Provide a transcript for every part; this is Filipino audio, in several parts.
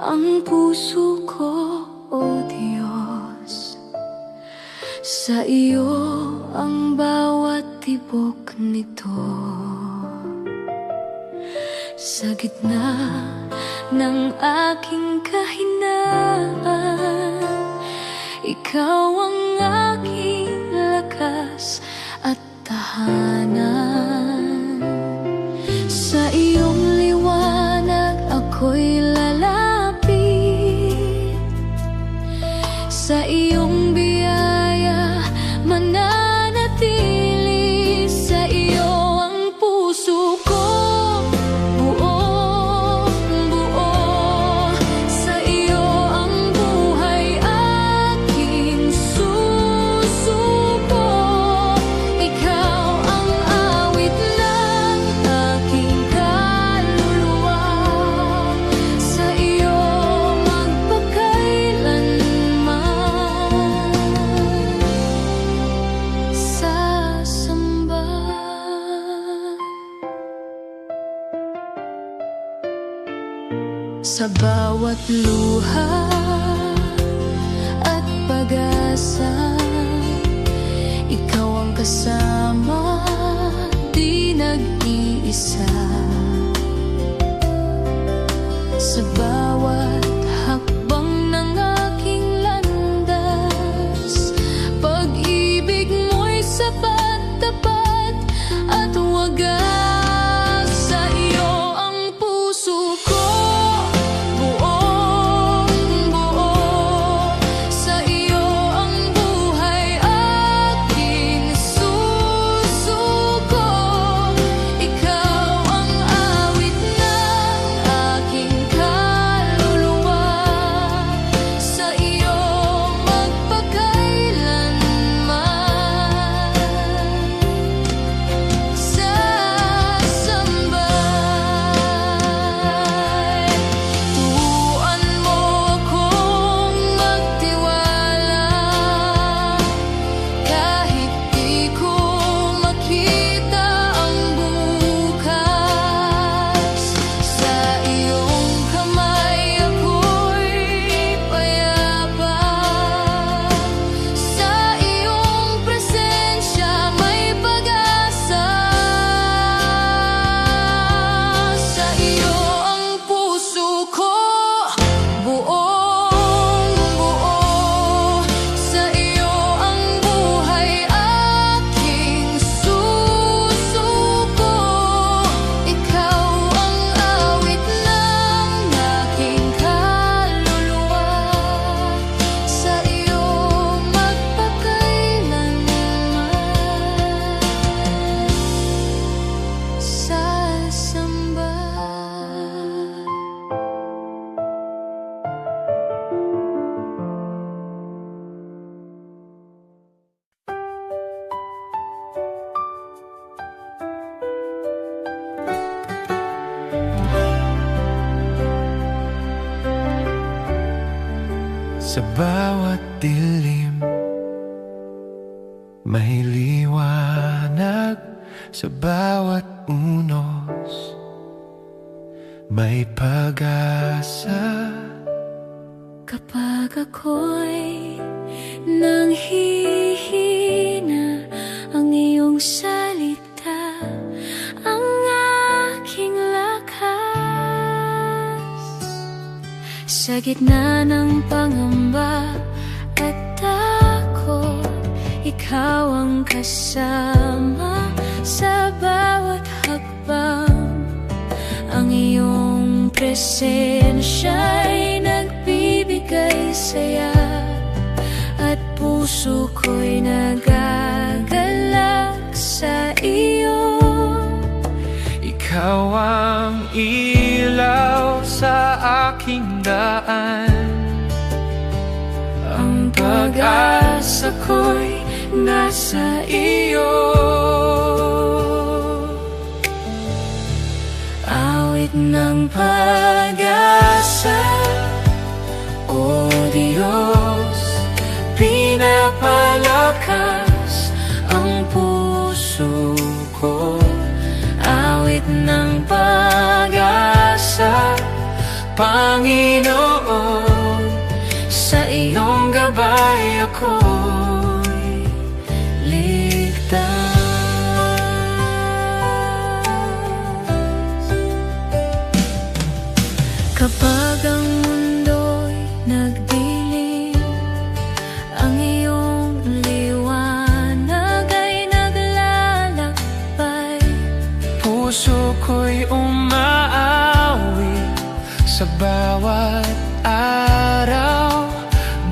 ang puso ko, O Diyos. Sa iyo ang bawat tibok nito. Sa gitna ng aking kahinaan, ikaw ang aking lakas at tahanan. Sa iyong liwanag ako'y lalapit, sa iyong biyaya mananatili. Sa iyo ang puso ko buong buo, sa iyo ang buhay aking susuko. Ikaw ang awit ng aking kaluluwa, sa iyo magpakailanman sasamba. Sa bawat luha at pag-asa, ikaw ang kasama, di nag-iisa. Sa bawat hakbang ng aking landas, pag-ibig mo'y sapat, tapat at wagas. Sa iyo ang puso ko buong buo, sa iyo ang buhay aking susuko. Ikaw ang awit ng aking kaluluwa, sa iyo magpakailanman sasambay. Turuan mo akong magtiwala, kahit di ko makita ang bukas. Sa iyong kamay ako'y payapa, sa iyong presensya may pag-asa. Sa iyo ang puso ko buong buo, sa iyo ang buhay aking susuko. Ikaw ang awit ng aking kaluluwa, sa iyo magpakailanman sasamba. Sa bawat dilim may liwanag, sa bawat unos may pag-asa. Kapag ako'y nanghihina, ang iyong salita ang aking lakas. Sa gitna ng pangamba at takot, ikaw ang kasama. Sa bawat hakbang, ang iyong presensya'y nagbibigay saya, at puso ko'y nagagalak sa iyo. Ikaw ang ilaw sa aking daan, Ang pag-asa ko'y nasa iyo. Awit ng pag-asa, O Diyos, pinapalakas ang puso ko. Awit ng pag-asa, Panginoon, sa iyong gabay ako'y ligtas. Kapag ang mundo'y nagdilim, ang iyong liwanag ay naglalakbay. Puso ko'y umaawit sa bawat araw.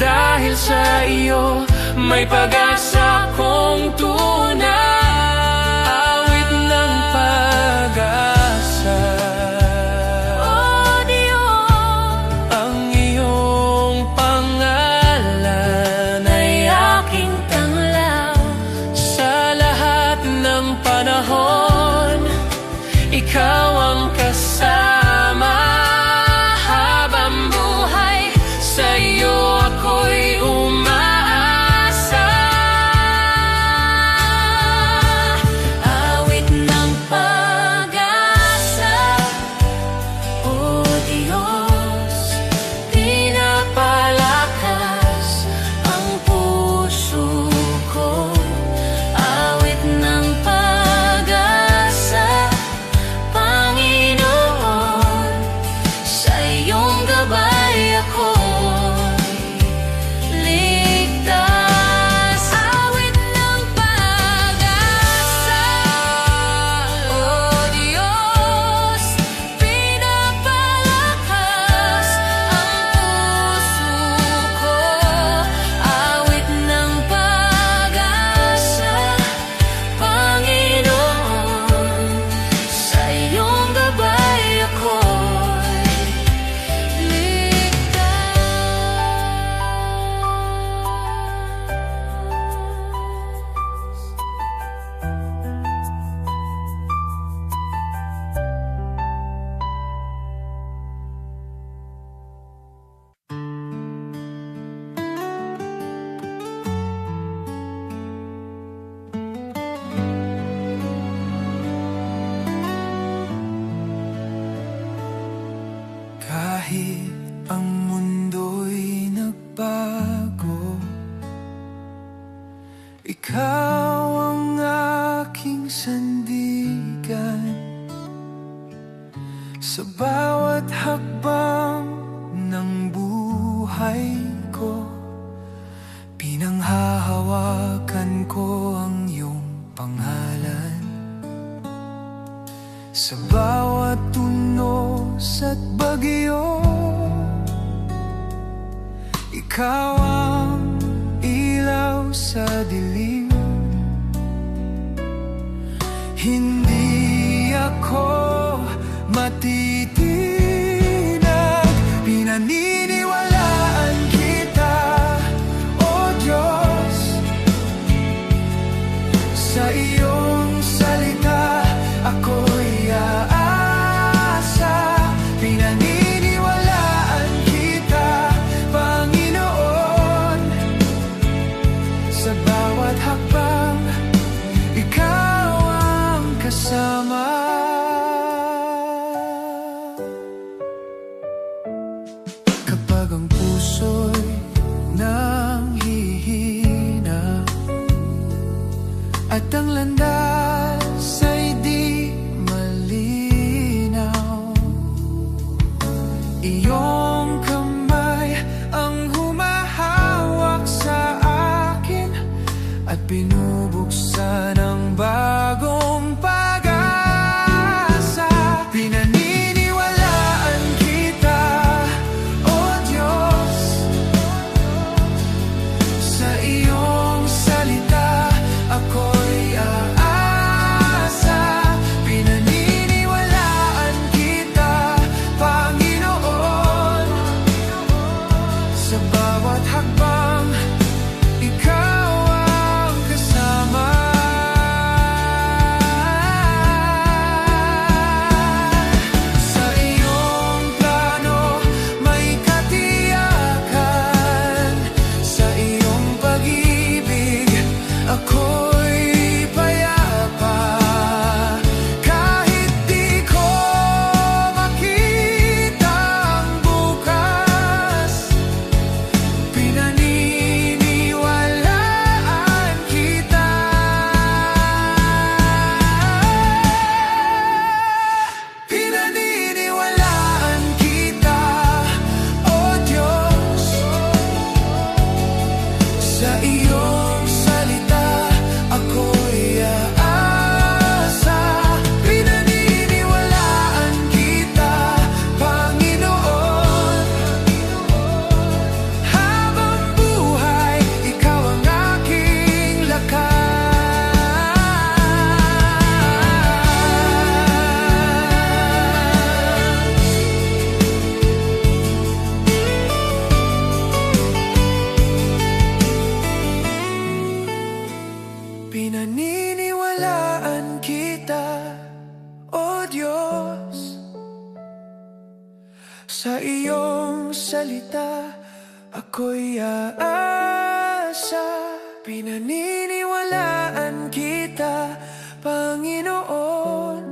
Dahil sa iyo may pag-asa kong tunay. Awit ng pag-asa, O Diyos, ang iyong pangalan ay aking tanglaw. sa lahat ng panahon. Ikaw ang kasama habang buhay. Sa iyo ako'y umaasa. Awit ng pag-asa, O Diyos, pinapalakas ang puso ko. Awit ng pag-asa, Panginoon, sa iyong gabay ako'y ligtas. Awit ng pag-asa, O Diyos, pinapalakas ang puso ko. Awit ng pag-asa, Panginoon, sa iyong gabay ako'y Kahit ang mundo'y nagbago, ikaw ang aking sandigan. Sa bawat hakbang ng buhay ko, pinanghahawakan ko ang iyong pangalan. Sa bawat tunos at bagyo, ikaw ang ilaw sa dilim. Hindi ako matitinag, pinaniniwalaan kita, O Diyos. Sa iyong salita ako'y aasa, pinaniniwalaan kita, Panginoon. Sa bawat hakbang, ikaw ang kasama. Kapag ang puso'y nanghihina at ang landas ay di malinaw, iyong kamay ang humahawak sa akin at binubuksan ang bagong pag-asa. Pinaniniwalaan kita, O Diyos. Sa iyong salita ako'y aasa, pinaniniwalaan kita, Panginoon. Sa iyong salita ako'y aasa. Pinaniniwalaan kita, Panginoon,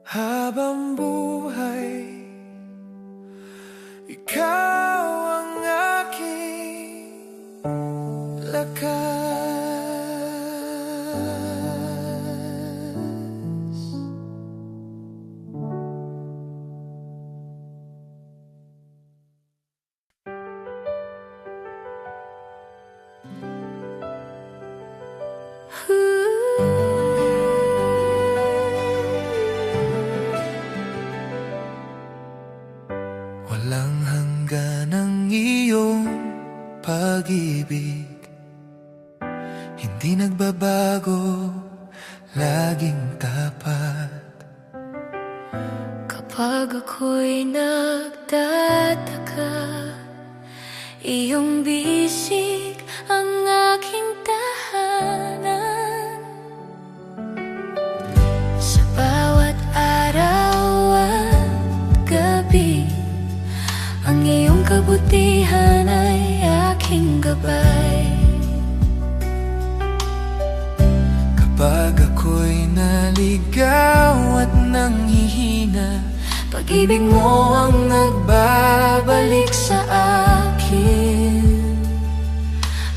habang buhay. Ikaw ang aking lakas. Walang hanggan ang iyong pag-ibig, hindi nagbabago, laging tapat. Kapag ako'y nagtataka, iyong bisig ang aking tahanan. Sa bawat araw at gabi, ang iyong kabutihan ay aking gabay. Kapag ako'y naligaw at nanghihina, Pag-ibig mo ang nagbabalik sa akin.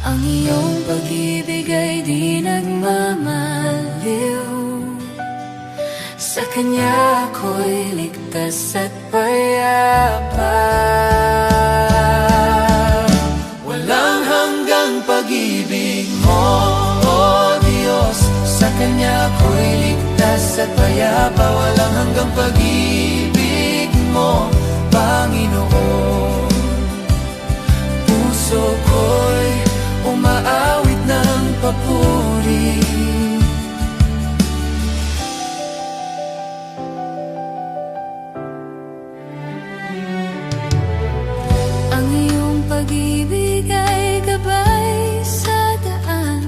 Ang iyong pag-ibig ay di nagmamaliw. Sa Kanya ako'y ligtas at payapa. walang hanggang pag-ibig mo, O Diyos. Sa Kanya ako'y ligtas at payapa. Walang hanggang pag-ibig mo, Panginoon. Puso ko'y umaawit ng papuri. Ang iyong pag-ibig ay gabay sa daan.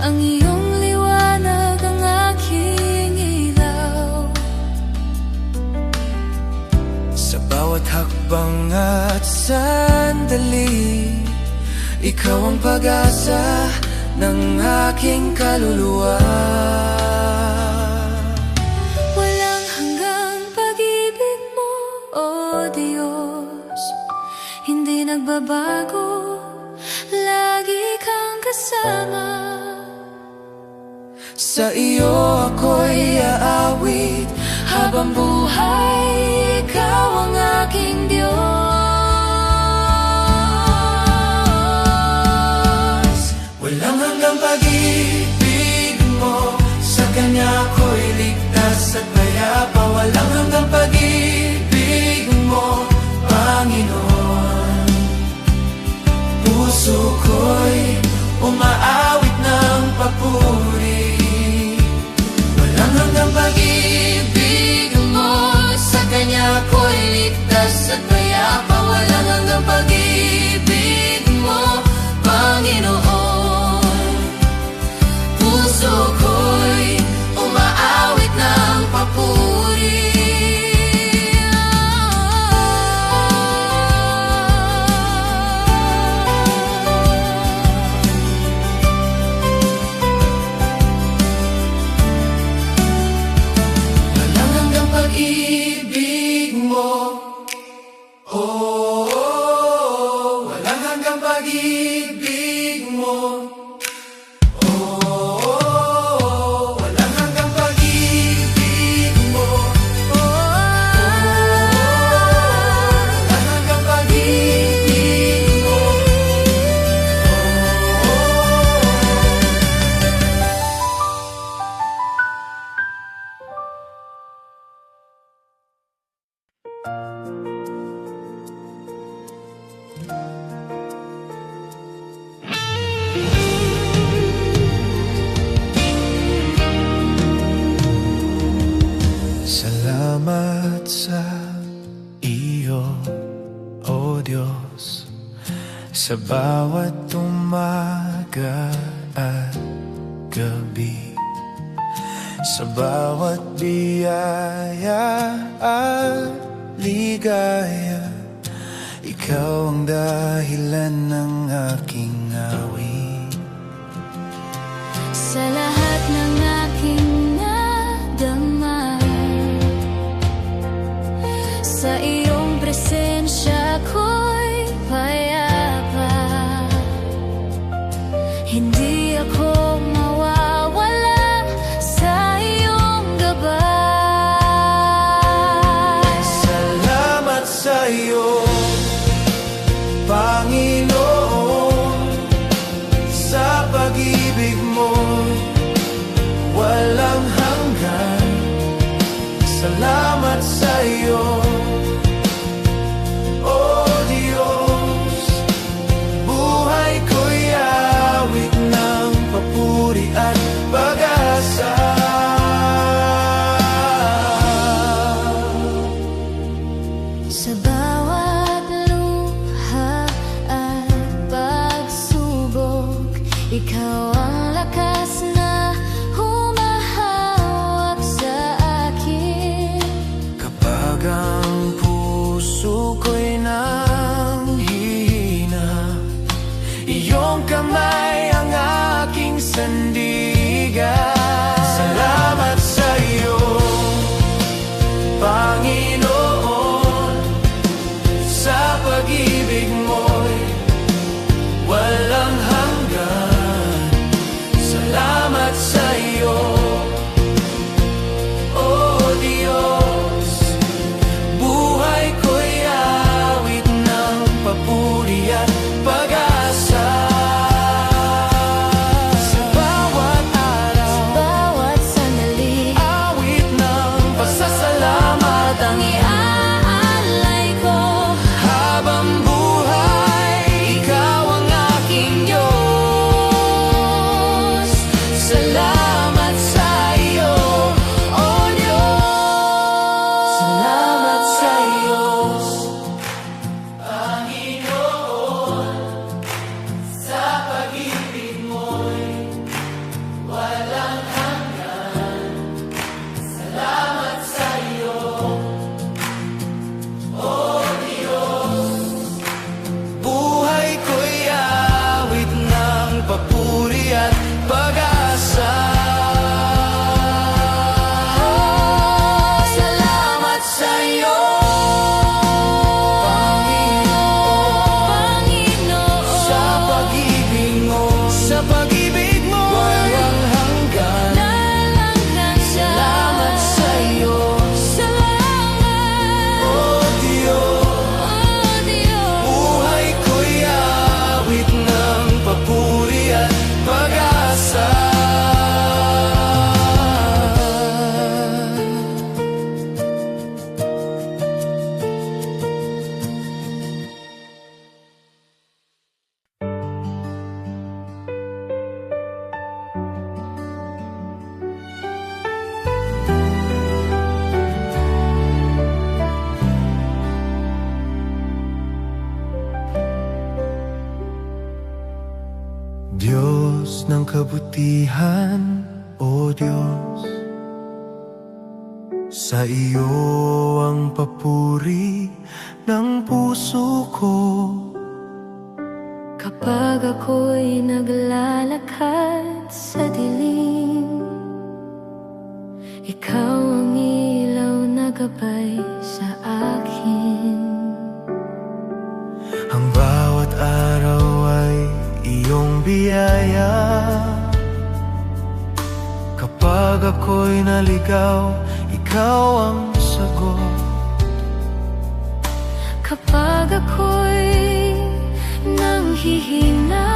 Ang iyong liwanag ang aking ilaw. Sa bawat hakbang at sandali, ikaw ang pag-asa ng aking kaluluwa. Walang hanggang pag-ibig mo, O Diyos. Hindi nagbabago, lagi kang kasama. Sa iyo ako'y aawit habang buhay. Ikaw ang aking Diyos. Walang hanggang pag-ibig mo, sa Kanya ako'y ligtas at payapa. Walang hanggang pag-ibig mo, Panginoon. Puso ko'y umaawit ng papuri. Walang hanggang pag-ibig mo, sa Kanya ako'y ligtas at payapa. Walang hanggang pag-ibig mo, Panginoon. Puso ko'y umaawit ng papuri. Walang hanggang pag-ibig mo, oh, walang hanggang pag-ibig mo, oh, walang hanggang pag-ibig mo, walang hanggang pag-ibig mo, Salamat sa iyo, O Diyos, sa bawat umaga at gabi, sa bawat biyaya at ligaya. Ikaw ang dahilan ng aking awit. Sa lahat ng aking nadama, sa iyong presensya ko'y payapa. Hindi ako mawawala sa iyong gabay. Salamat sa iyo, Panginoon, sa pag-ibig mo walang hanggan. Salamat sa iyo, O Diyos. Buhay ko'y awit ng papuri at pag-asa. Sa bawat luha at pagsubok, ikaw ang lakas na humahawak sa akin. Kapag ang puso ko'y nanghihina, iyong kamay ang aking sandigan. Salamat sa iyo, Panginoon, sa pag-ibig mo'y walang hanggan. Salamat sa iyo, O Diyos. Buhay ko'y awit ng papuri at pag-asa. Sa bawat araw, Bawat sandali, awit ng pasasalamat ang iaalay ko. habang buhay. Ikaw ang aking Diyos. Salamat sa iyo, O Diyos. Salamat sa iyo, Panginoon, sa pag-ibig mo'y walang hanggan. Salamat sa iyo, O Diyos. Buhay ko'y awit ng papuri at pag-asa. Salamat sa iyo, Panginoon, sa pag-ibig mo walang hanggan. Salamat sa iyo, O Diyos. Buhay ko'y awit ng papuri at pag-asa. Diyos ng kabutihan, O Diyos, sa iyo ang papuri ng puso ko. Kapag ako'y naglalakad sa dilim, ikaw ang ilaw na gabay sa akin. Ang bawat araw ay iyong biyaya. Kapag ako'y naligaw, ikaw ang sagot. Kapag ako'y nanghihina,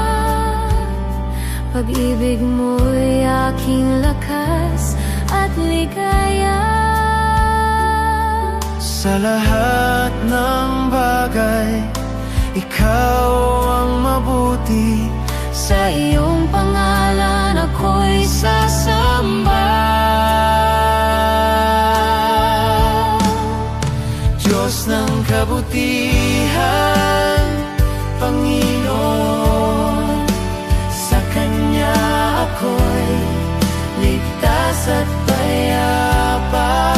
pag-ibig mo'y aking lakas at ligaya. Sa lahat ng bagay, ikaw ang mabuti. Sa iyong pangalan ako'y sasamba. Diyos ng kabutihan, Panginoon, sa Kanya ako'y ligtas at payapa.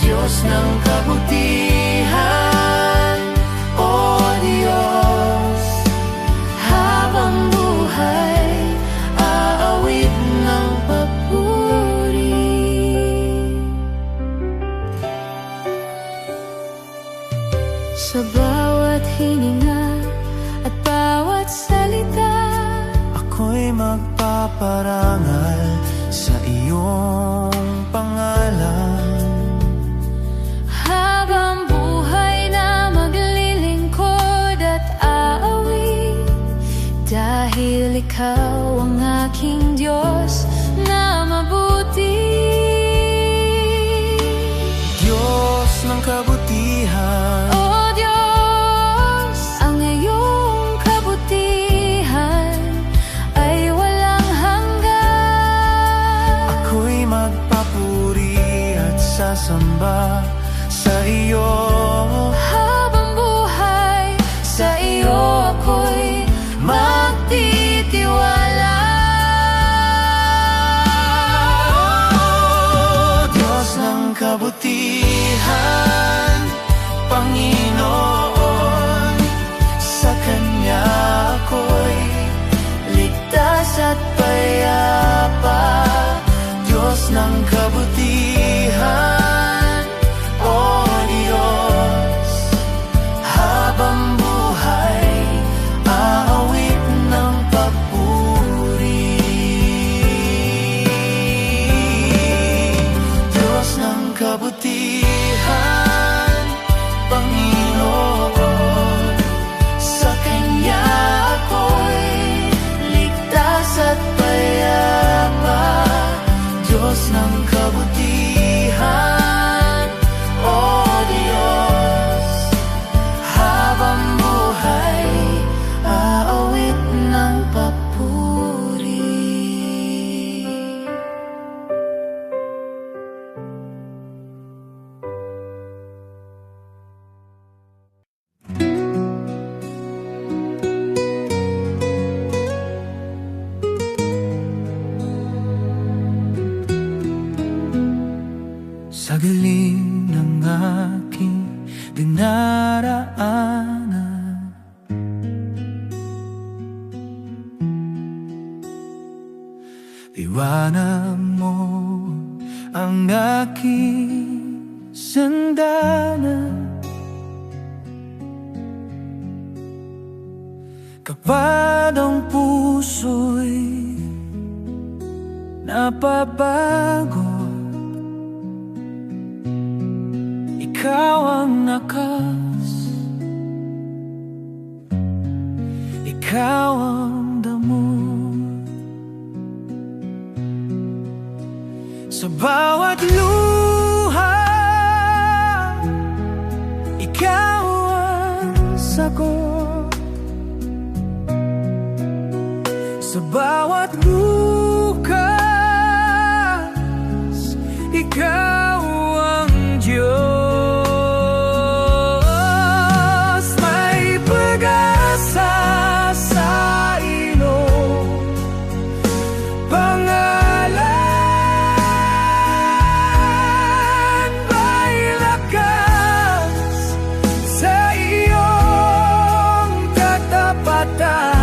Diyos ng kabutihan, sa bawat hininga at bawat salita. Ako'y magpaparangal sa iyong pangalan. Habang buhay na maglilingkod at aawit, dahil ikaw ang aking Diyos na mabuti. Diyos ng kabutihan, O Diyos, ang iyong kabutihan ay walang hanggan. ako'y magpapuri at sasamba sa iyo. Habang buhay, sa iyo ako'y magtitiwala. Diyos ng kabutihan, Panginoon, sa Kanya ako'y ligtas at payapa. Diyos ng kabutihan, O Diyos, habang buhay, aawit ng papuri. Diyos ng kabutihan, Panginoon, sa Kanya ako'y ligtas at payapa. Diyos ng kabutihan, O Diyos, habang buhay, aawit ng papuri. Sa galing ng aking dinaraanan, liwanag mo ang aking sandanan. Kapag ang puso'y napabago, ikaw ang lakas, ikaw ang damo. Sa bawat luha, ikaw ang sagot. Sa bawat bukas, ikaw ang Diyos. May pag-asa sa iyong pangalan. May lakas sa iyong katapatan.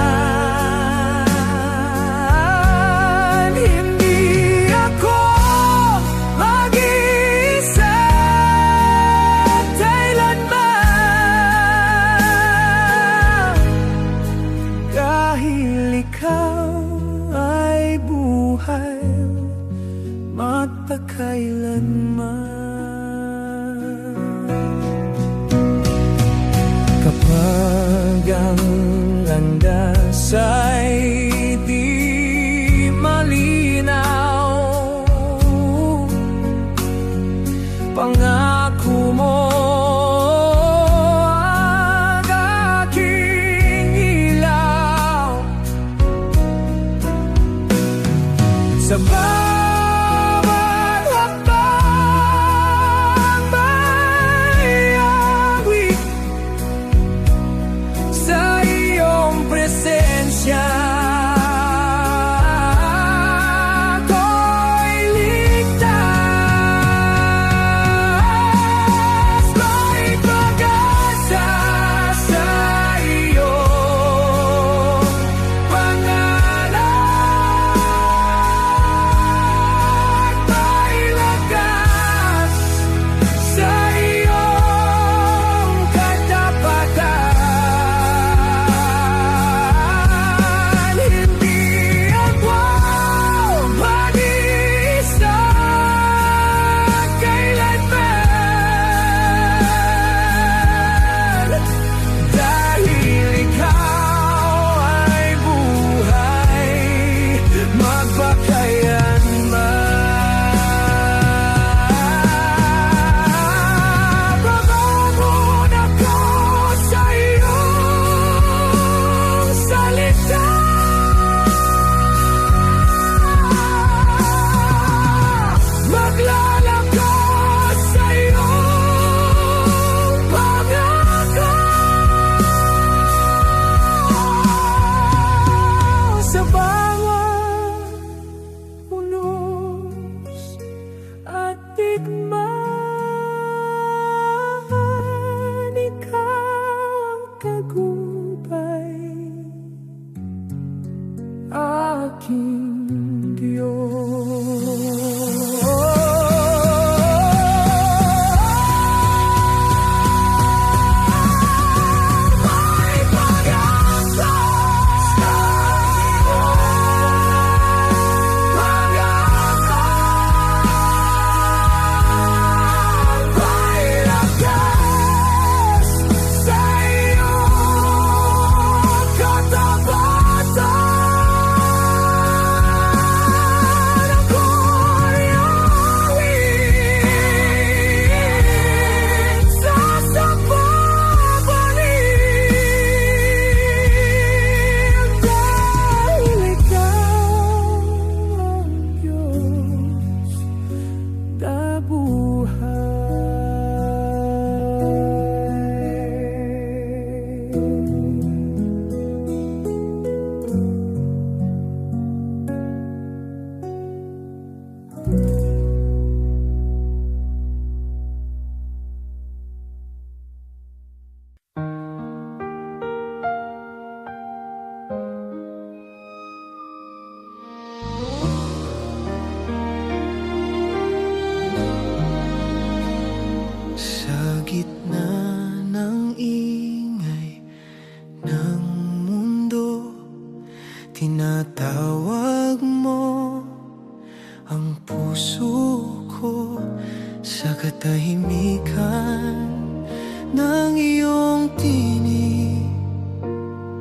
ng iyong tinig,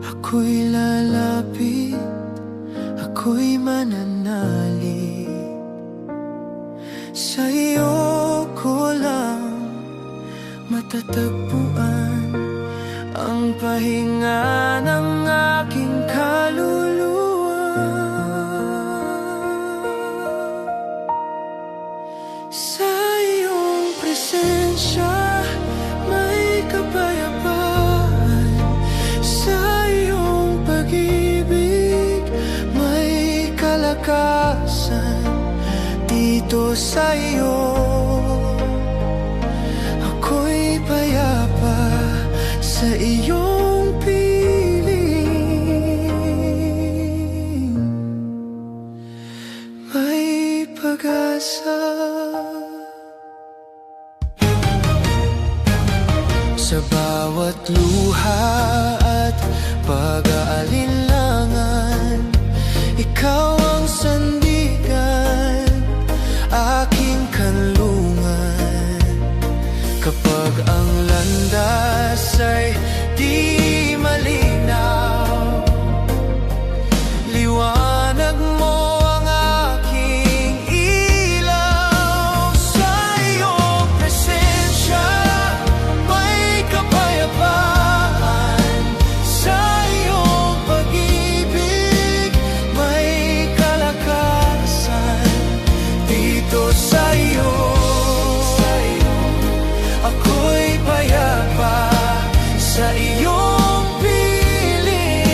ako'y lalapit, ako'y mananalig. Sa iyo ko lang matatagpuan ang pahinga ng aking kaluluwa. Sa iyong presensya may kapayapaan, sa iyong pag-ibig may kalakasan. Dito sa iyo ako'y payapa, sa iyong piling may pag-asa. Sa bawat luha at pag-aalinlangan, ikaw ang sandigan, aking kanlungan. Kapag ang landas ay di malinaw, liwanag mo ang aking ilaw. Sa iyong presensya may kapayapaan, sa iyong pag-ibig may kalakasan. Dito sa iyo ako'y payapa, sa iyong piling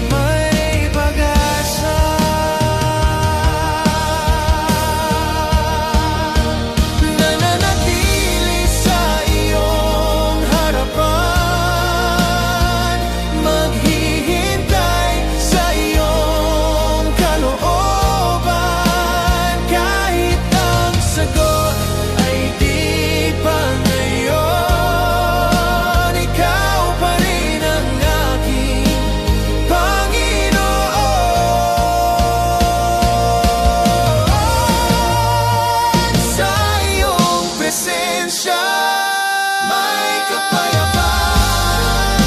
may pag-asa. Nananatili sa iyong harapan, maghihintay sa iyong kalooban. Kahit ang sagot ay di pa ngayon, ikaw pa rin ang aking Panginoon. Sa iyong presensya may kapayapaan,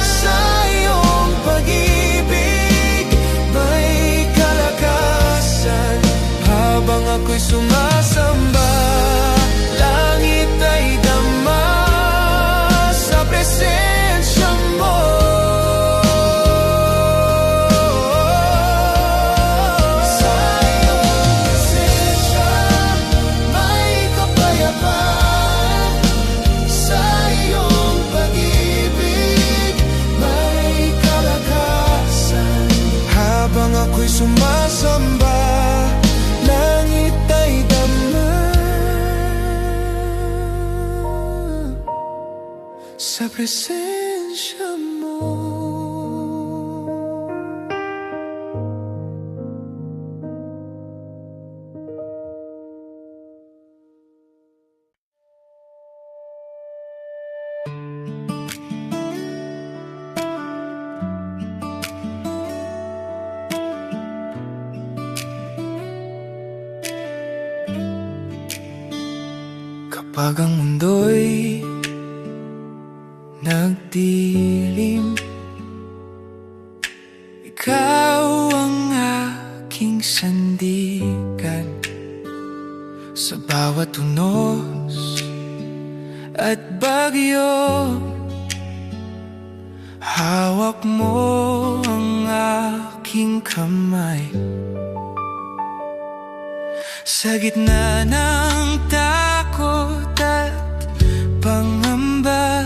sa iyong pag-ibig may kalakasan. Habang ako'y sumasamba, langit ay dama sa presensya mo. Sa iyong presensya may kapayapaan, sa iyong pag-ibig may kalakasan. Habang ako'y sumasamba, langit ay dama sa presensya mo. Kapag ang mundo'y nagdilim, ikaw ang aking sandigan. Sa bawat unos at bagyo, hawak mo ang aking kamay. Sa gitna ng takot at pangamba,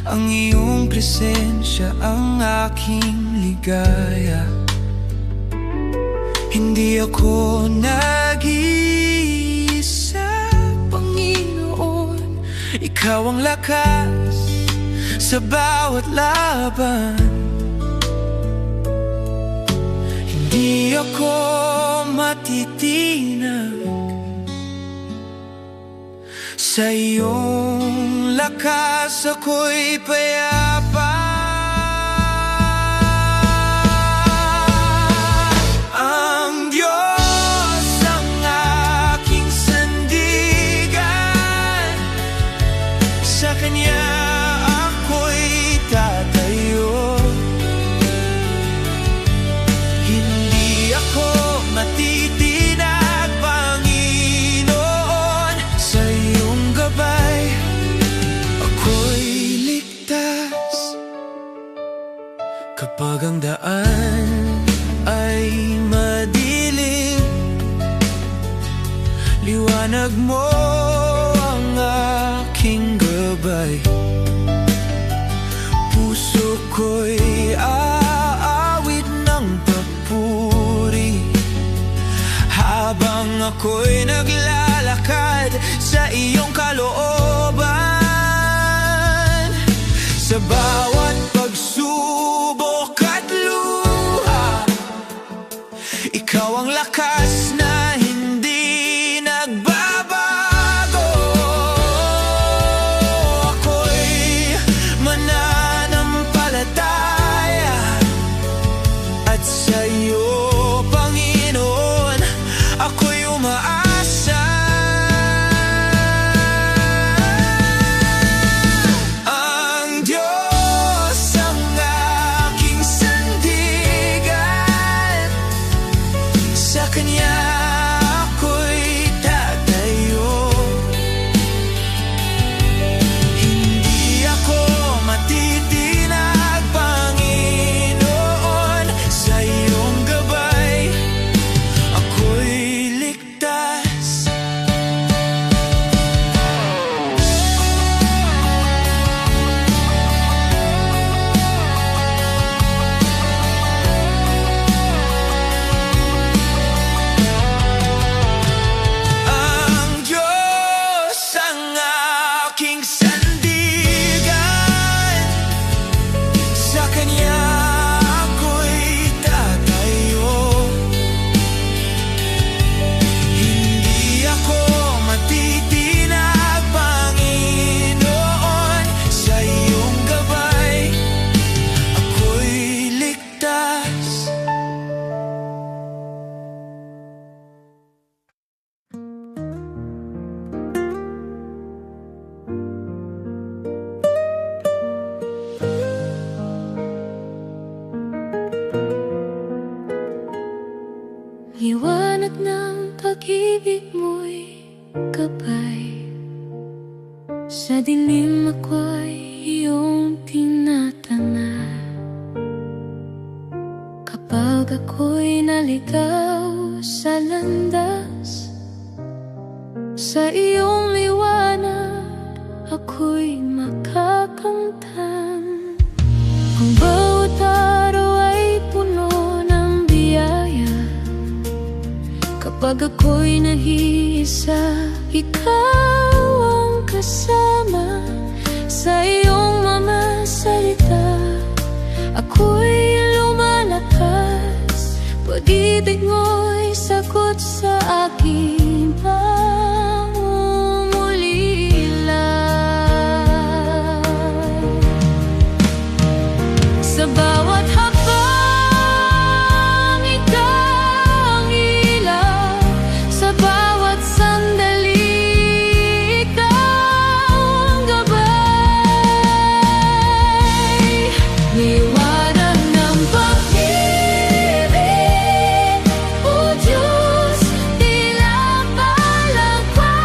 ang iyong presensya ang aking ligaya. Hindi ako nag-iisa, Panginoon. Ikaw ang lakas sa bawat laban. Hindi ako matitinag sa iyong lakas, ako'y payapa. Ang Diyos ang aking sandigan. ako'y naglalakad sa iyong kalooban. Sa bawat pagsubok at luha, ikaw ang lakas na hindi nagbabago. Ako'y mananampalataya at sa'yo, Panginoon, ako'y umaasa. Ang Diyos ang aking sandigan, sa Kanya ako'y tatayo. Hindi ako matitinag, Panginoon, sa iyong gabay ako'y ligtas. Ang Diyos ang aking sandigan, sa Kanya ako'y tatayo. Hindi ako matitinag, Panginoon, sa iyong gabay ako'y ligtas. Liwanag ng pag-ibig mo'y gabay, sa dilim ako'y iyong tinatana. Kapag ako'y naligaw sa landas, sa iyong liwanag ako'y makakamtan. Ang bawat araw ay puno ng biyaya. Kapag ako'y nag-iisa, ikaw ang kasama. Sa iyong mga salita ako'y lumalakas. Pag-ibig mo'y sagot sa aking pangungulila. Sa bawat hakbang, ikaw ang ilaw. Sa bawat sandali, ikaw ang gabay. Liwanag ng pag-ibig, O Diyos, tila palagpas.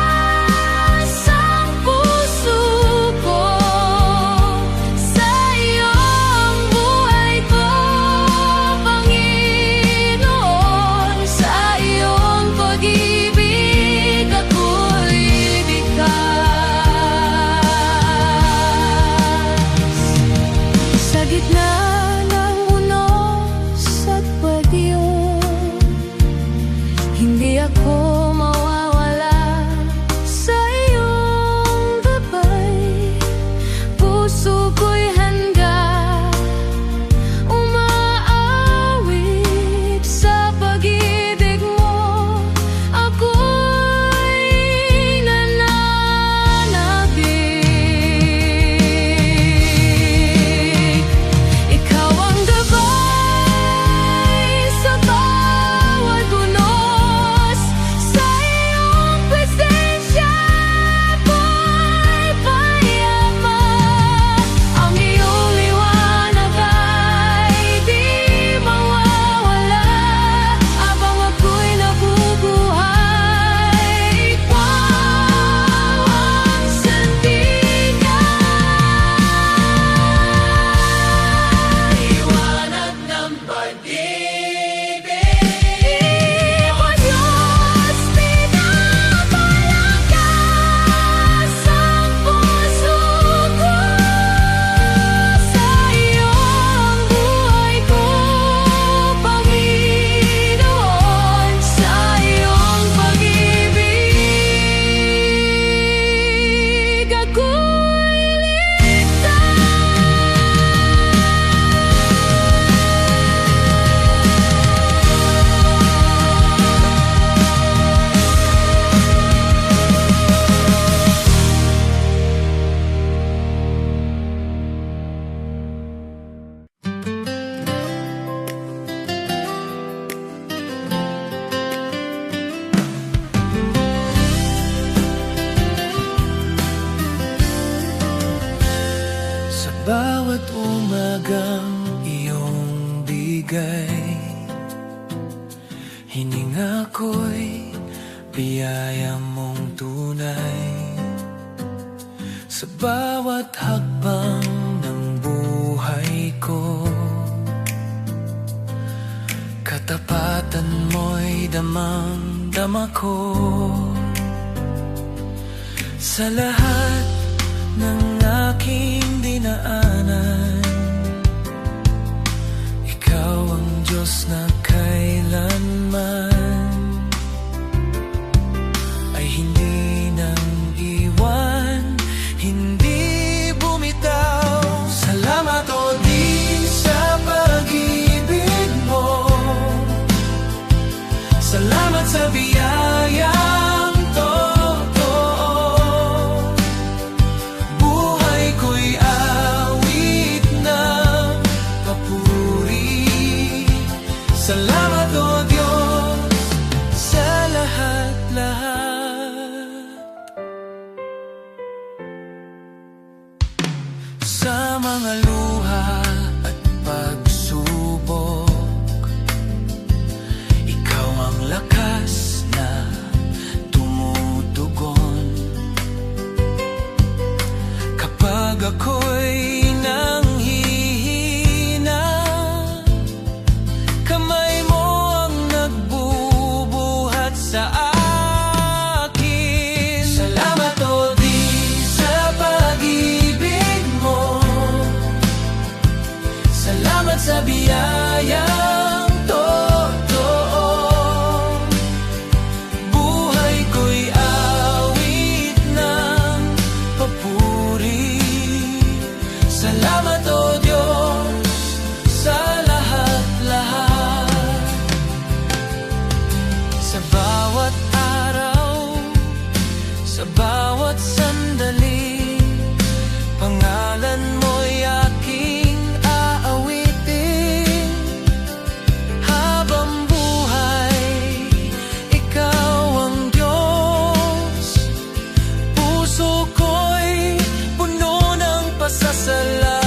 bawat umagang iyong bigay. Hininga ko'y biyaya mong tunay. Sa bawat hakbang ng buhay ko, katapatan mo'y damang-dama ko. Sa lahat ng aking dinaanan, ikaw ang Diyos na kailanman ay hindi nang iwan, hindi bumitaw. Salamat o di sa pag-ibig mo, salamat sa biyayang totoo. Buhay ko'y awit ng papuri. Salamat o Diyos sa lahat-lahat. Sa mga luha at pagsubok, ikaw ang lakas na tumutugon. Kapag ako'y nanghihina, kamay mo ang nagbubuhat sa akin. Salamat o di sa pag-ibig mo, salamat sa biyayang totoo. Buhay ko'y awit ng papuri. Salamat o Diyos sa lahat-lahat. Sa bawat araw, sa bawat sandali, pangalan mo'y aking aawitin. Habang buhay, ikaw ang Diyos. Puso ko'y puno ng pasasalamat.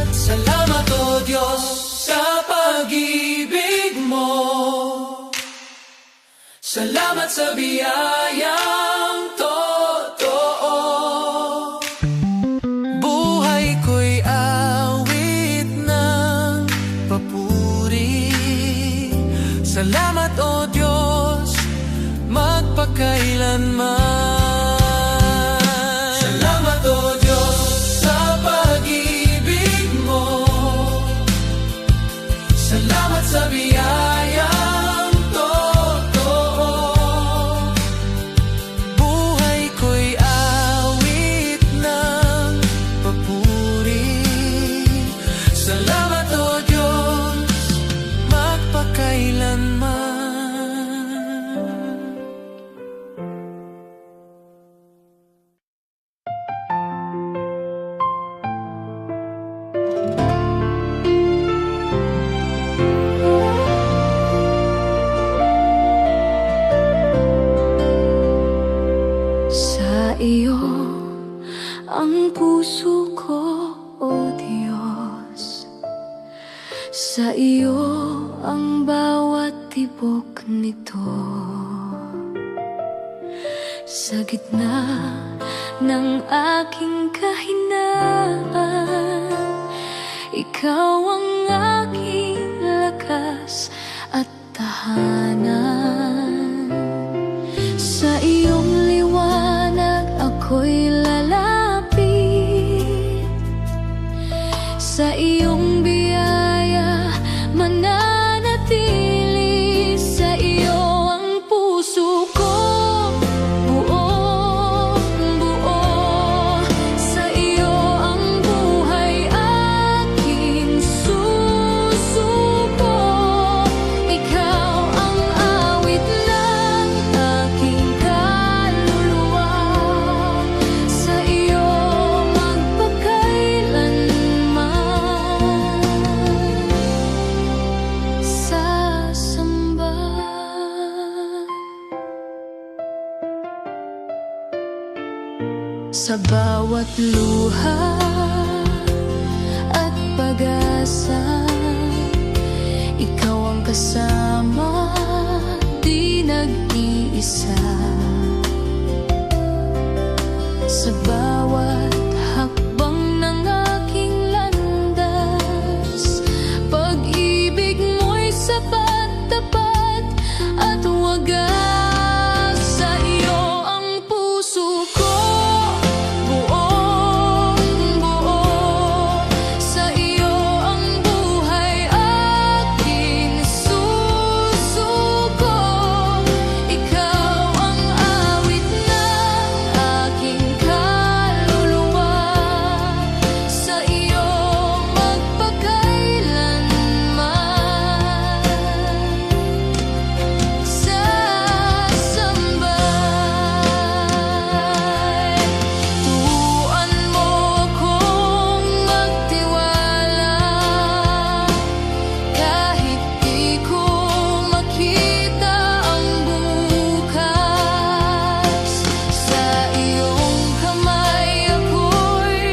Salamat o Diyos sa pag-ibig mo, salamat sa biyayang totoo. Buhay ko'y awit ng papuri. Salamat o Diyos magpakailanman. Salamat o Diyos sa pag-ibig mo, salamat sa biyayang totoo. Buhay ko'y awit ng papuri. Salamat o Diyos magpakailanman. Sa iyo ang puso ko, O Diyos. Sa iyo ang bawat tibok nito. Sa gitna ng aking kahinaan, ikaw ang aking lakas at tahanan. Sa iyong liwanag ako'y lalapit, sa iyong biyaya mananatili. Sa iyo ang puso ko buong buo, sa iyo ang buhay aking susuko. Ikaw ang awit ng aking kaluluwa. Sa bawat luha at pag-asa, ikaw ang kasama, di nag-iisa. Sa bawat hakbang ng aking landas, pag-ibig mo'y sapat, tapat at wagas. Sa iyo ang puso ko, buong buo. Sa iyo ang buhay aking susuko. Ikaw ang awit ng aking kaluluwa. Sa iyo magpakailanman sasambay. Turuan mo akong magtiwala kahit di ko makita ang bukas. Sa iyong kamay ako'y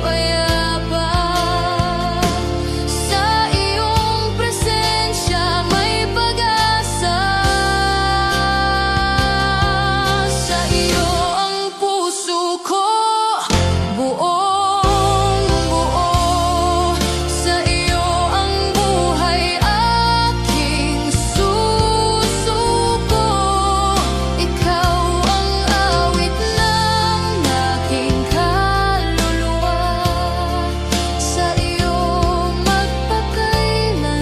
payapa. Sa iyong presensya may pag-asa. Sa iyo ang puso ko, buong buo. Sa iyo ang buhay aking susuko. Ikaw ang awit ng aking kaluluwa. Sa iyo magpakailanman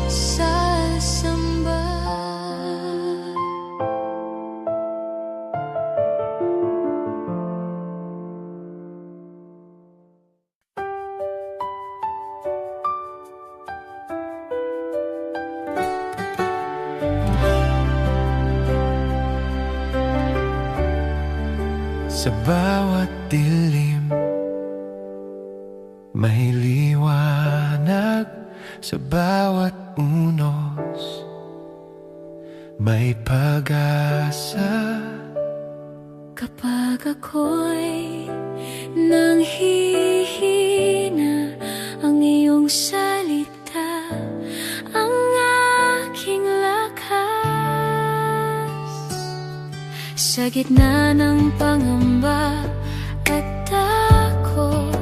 sasamba. Sa bawat dilim may liwanag. Sa bawat unos may pag-asa. Kapag ako'y nanghihina, ang iyong salita ang aking lakas. Sa gitna ng pangamba at takot,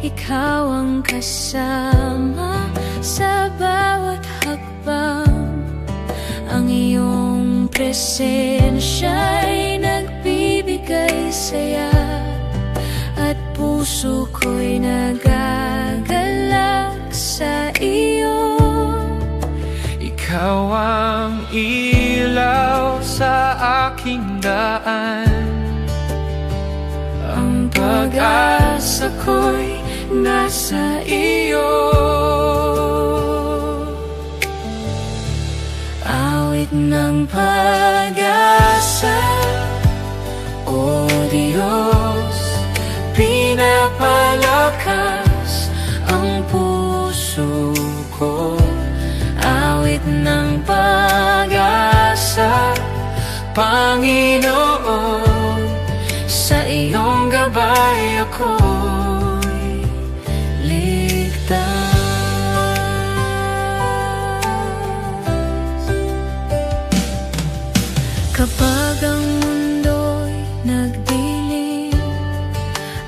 ikaw ang kasama. Sa bawat hakbang, ang iyong presensya'y nagbibigay saya. At puso ko'y nagagalak sa iyo. Ikaw ang ilaw sa aking daan. Ang pag-asa ko'y nasa iyo. Awit ng pag-asa, O Diyos, pinapalakas ang puso ko. Awit ng pag-asa, Panginoon, sa iyong gabay ako'y ligtas. Kapag ang mundo'y nagdilim,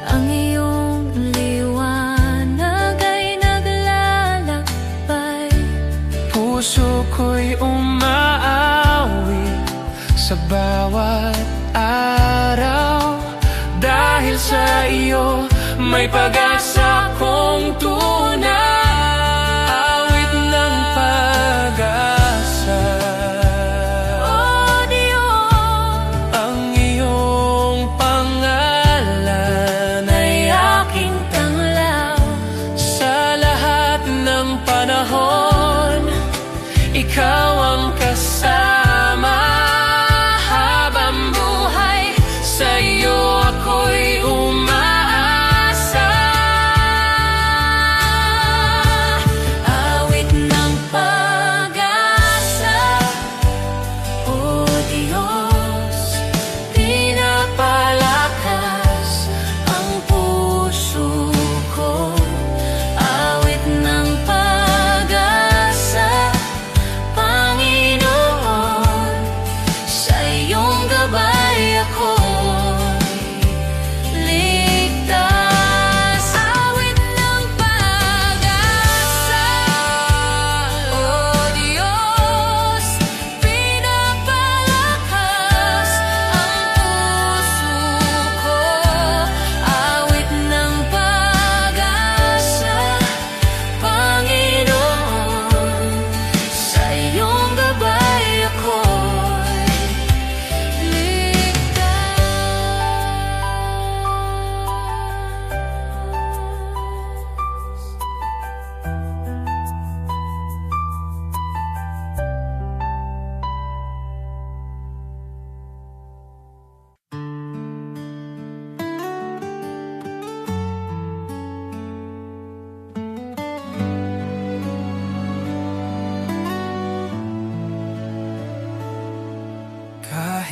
ang iyong liwanag ay naglalakbay. Puso ko'y umaawit sa bawat araw. Dahil sa iyo may pag-asa kong tunay. Awit ng pag-asa, O Diyos, ang iyong pangalan ay aking tanglaw. sa lahat ng panahon. Ikaw ang kasama habang buhay. Sa iyo ako'y umaasa.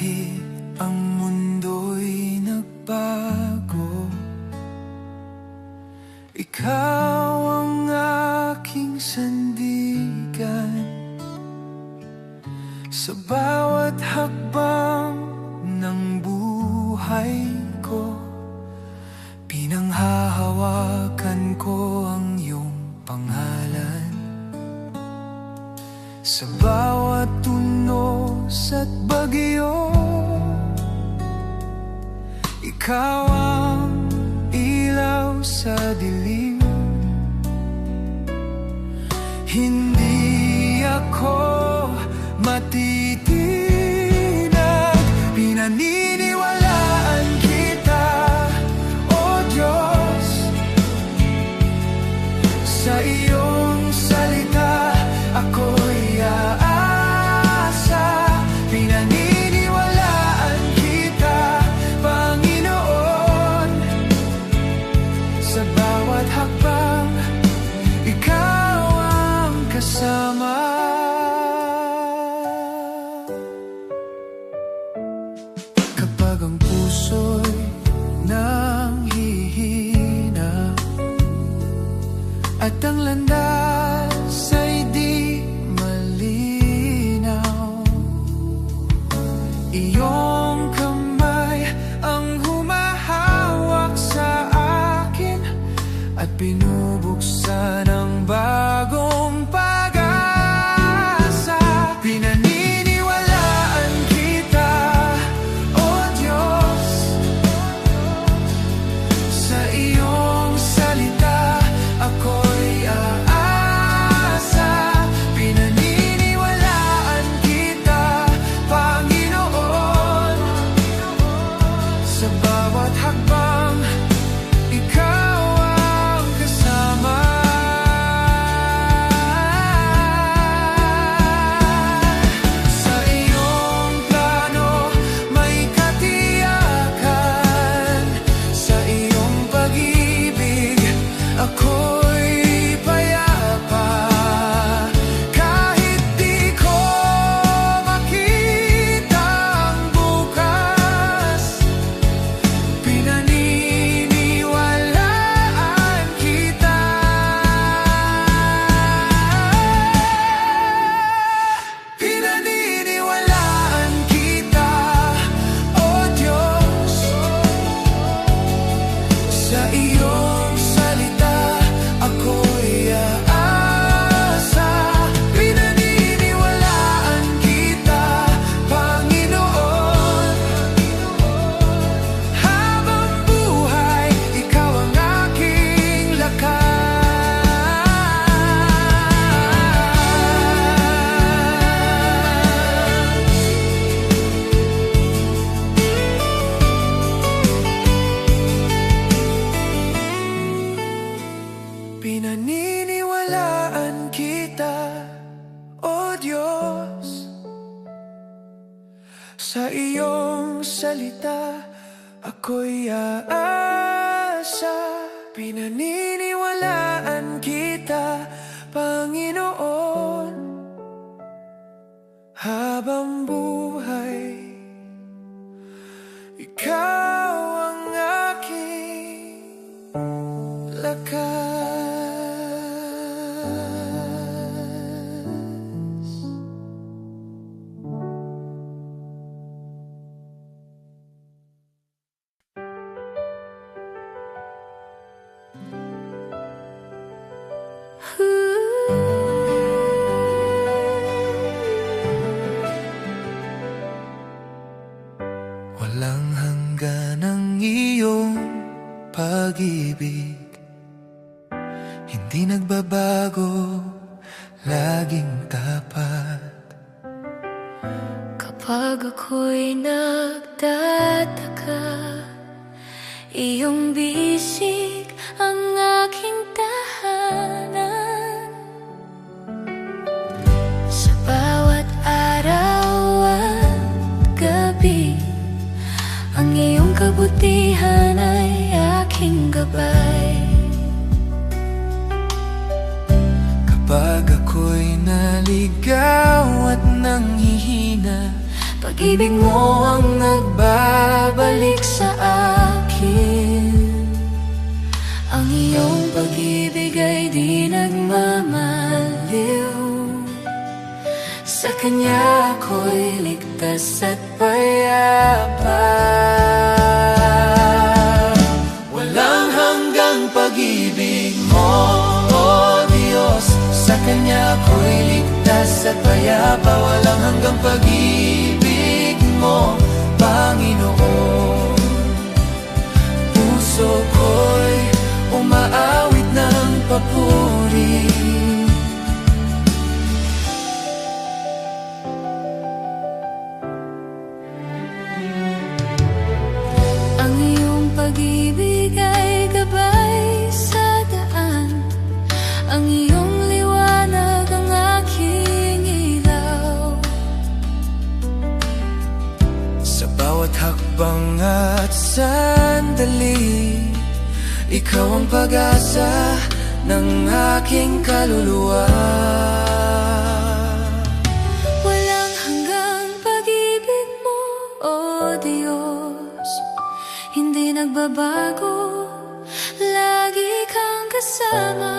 Kahit ang mundo'y nagbago, ikaw ang aking sandigan. Sa bawat hakbang ng buhay ko, pinanghahawakan ko ang iyong pangalan. Sa bawat tunos at bagyo, ikaw ang ilaw sa dilim. Hindi ako matitinag, pinaniniwalaan kita, O Diyos. Sa iyong salita ako'y aasa, pinaniniwalaan kita, Panginoon. Sa bawat hakbang, ikaw ang kasama. Kapag ang puso'y nanghihina at ang landas ay di malinaw, iyong kamay ang humahawak sa akin at binubuksan ang bagong pag-asa. Pinaniniwalaan kita, O Diyos. Sa iyong salita ako'y aasa, pinaniniwalaan kita, Panginoon. Sa bawat hakbang, ikaw ang kasama. Sa iyong plano may katiyakan, sa iyong pag-ibig ako'y payapa. Kahit di ko makita ang bukas, pinaniniwalaan kita. Pinaniniwalaan kita, O Diyos. Sa iyong salita ako'y aasa, pinaniniwalaan kita, Panginoon. Habang buhay, ikaw ang aking lakas. Pinaniniwalaan kita, O Diyos. Sa iyong salita ako'y aasa, pinaniniwalaan kita, Panginoon. Habang buhay, ikaw ang aking lakas. Walang hanggan ang iyong pag-ibig, hindi nagbabago, laging tapat. Kapag ako'y nagtataka, iyong bisig ang aking tahanan. Sa bawat araw at gabi, ang iyong kabutihan ay aking gabay. Kapag ako'y naligaw at nanghihina, Pag-ibig mo ang nagbabalik sa akin. Ang iyong pag-ibig ay di nagmamaliw. Sa Kanya ako'y ligtas at payapa. Walang hanggang pag-ibig mo, O Diyos. Sa Kanya ako'y ligtas at payapa. Walang hanggang pag-ibig mo, Panginoon. Puso ko'y umaawit ng papuri. Ang iyong pag-ibig ay gabay sa daan. Ang iyong liwanag ang aking ilaw. Sa bawat hakbang at sandali, Ikaw ang pag-asa ng aking kaluluwa. Walang hanggang pag-ibig mo, O Diyos. Hindi nagbabago, lagi kang kasama.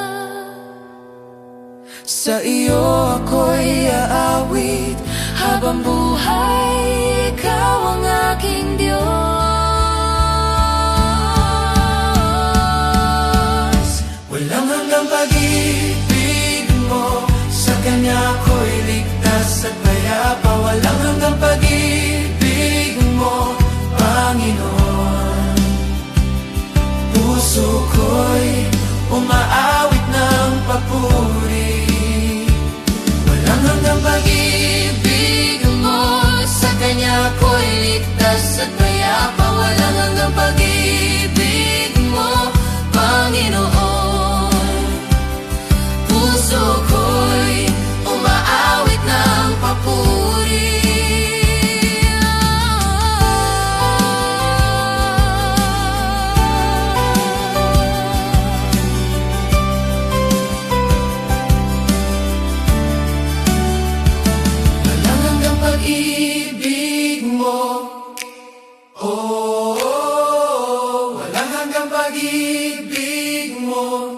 Sa iyo ako'y aawit habang buhay. Ikaw ang aking Diyos. Walang hanggang pag-ibig mo. Sa Kanya ako'y ligtas at payapa. Walang hanggang pag-ibig mo, Panginoon. Puso ko'y umaawit ng papuri. Walang hanggang pag-ibig mo. Sa Kanya ako'y ligtas at payapa. Walang hanggang pag-ibig mo, Panginoon. Puso ko'y umaawit ng papuri. Walang hanggang pag-ibig mo, oh, walang hanggang pag-ibig mo.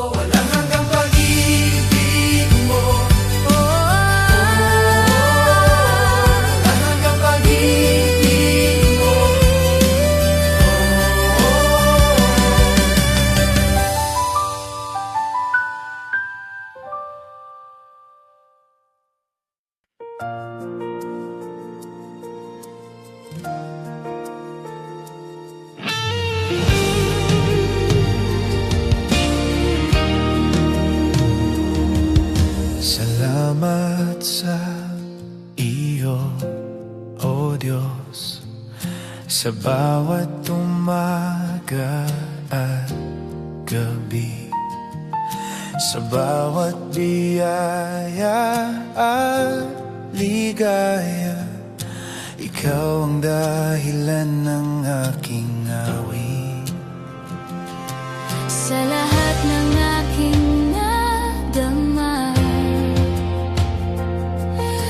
Walang hanggang pag-ibig mo. Walang hanggang pag-ibig mo. Salamat sa iyo, O Diyos, sa bawat umaga at gabi, sa bawat biyaya at ligaya. Ikaw ang dahilan ng aking awit. Sa lahat ng aking nadama,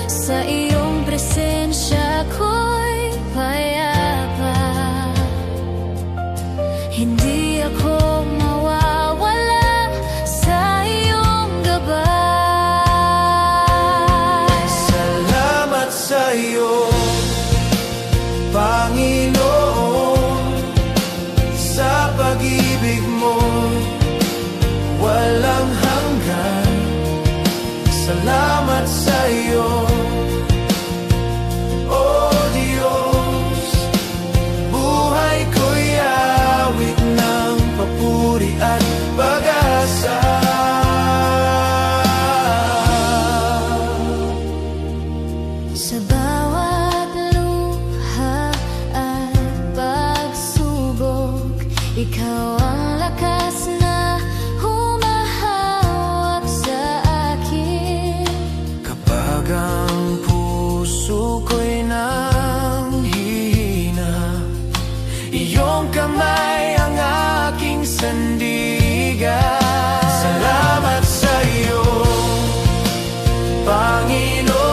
sa iyong presensya ko'y payapa. Hindi ako mawawala sa iyong gabay. Salamat sa iyo, Panginoon, sa pag-ibig mo walang hanggan. Salamat sa iyo, O Diyos. Buhay ko'y awit ng papuri at pag-asa. Sa bawat luha at pagsubok, ikaw ang lakas na humahawak sa akin. Kapag ang puso ko'y nanghihina, iyong kamay ang aking sandigan. Salamat sa iyo, Panginoon.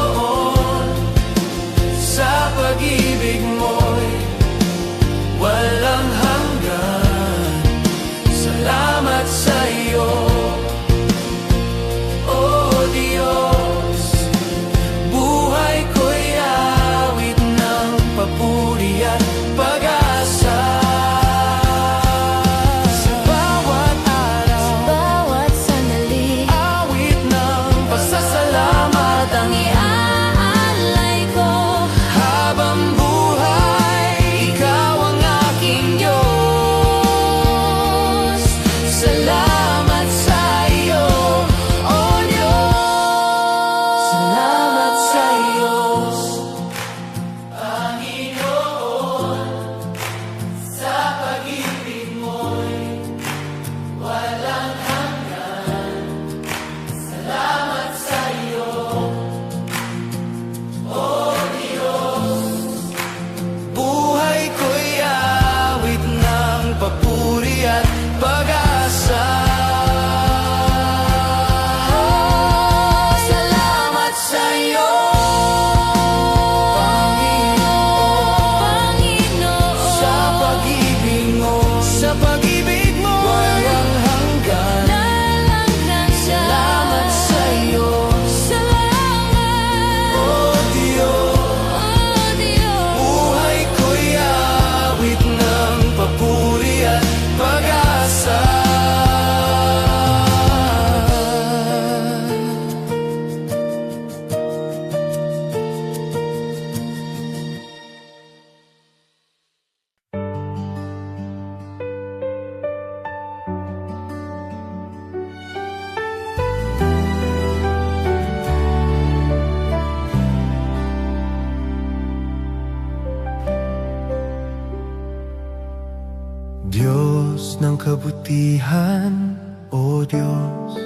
Diyos ng kabutihan, O Diyos.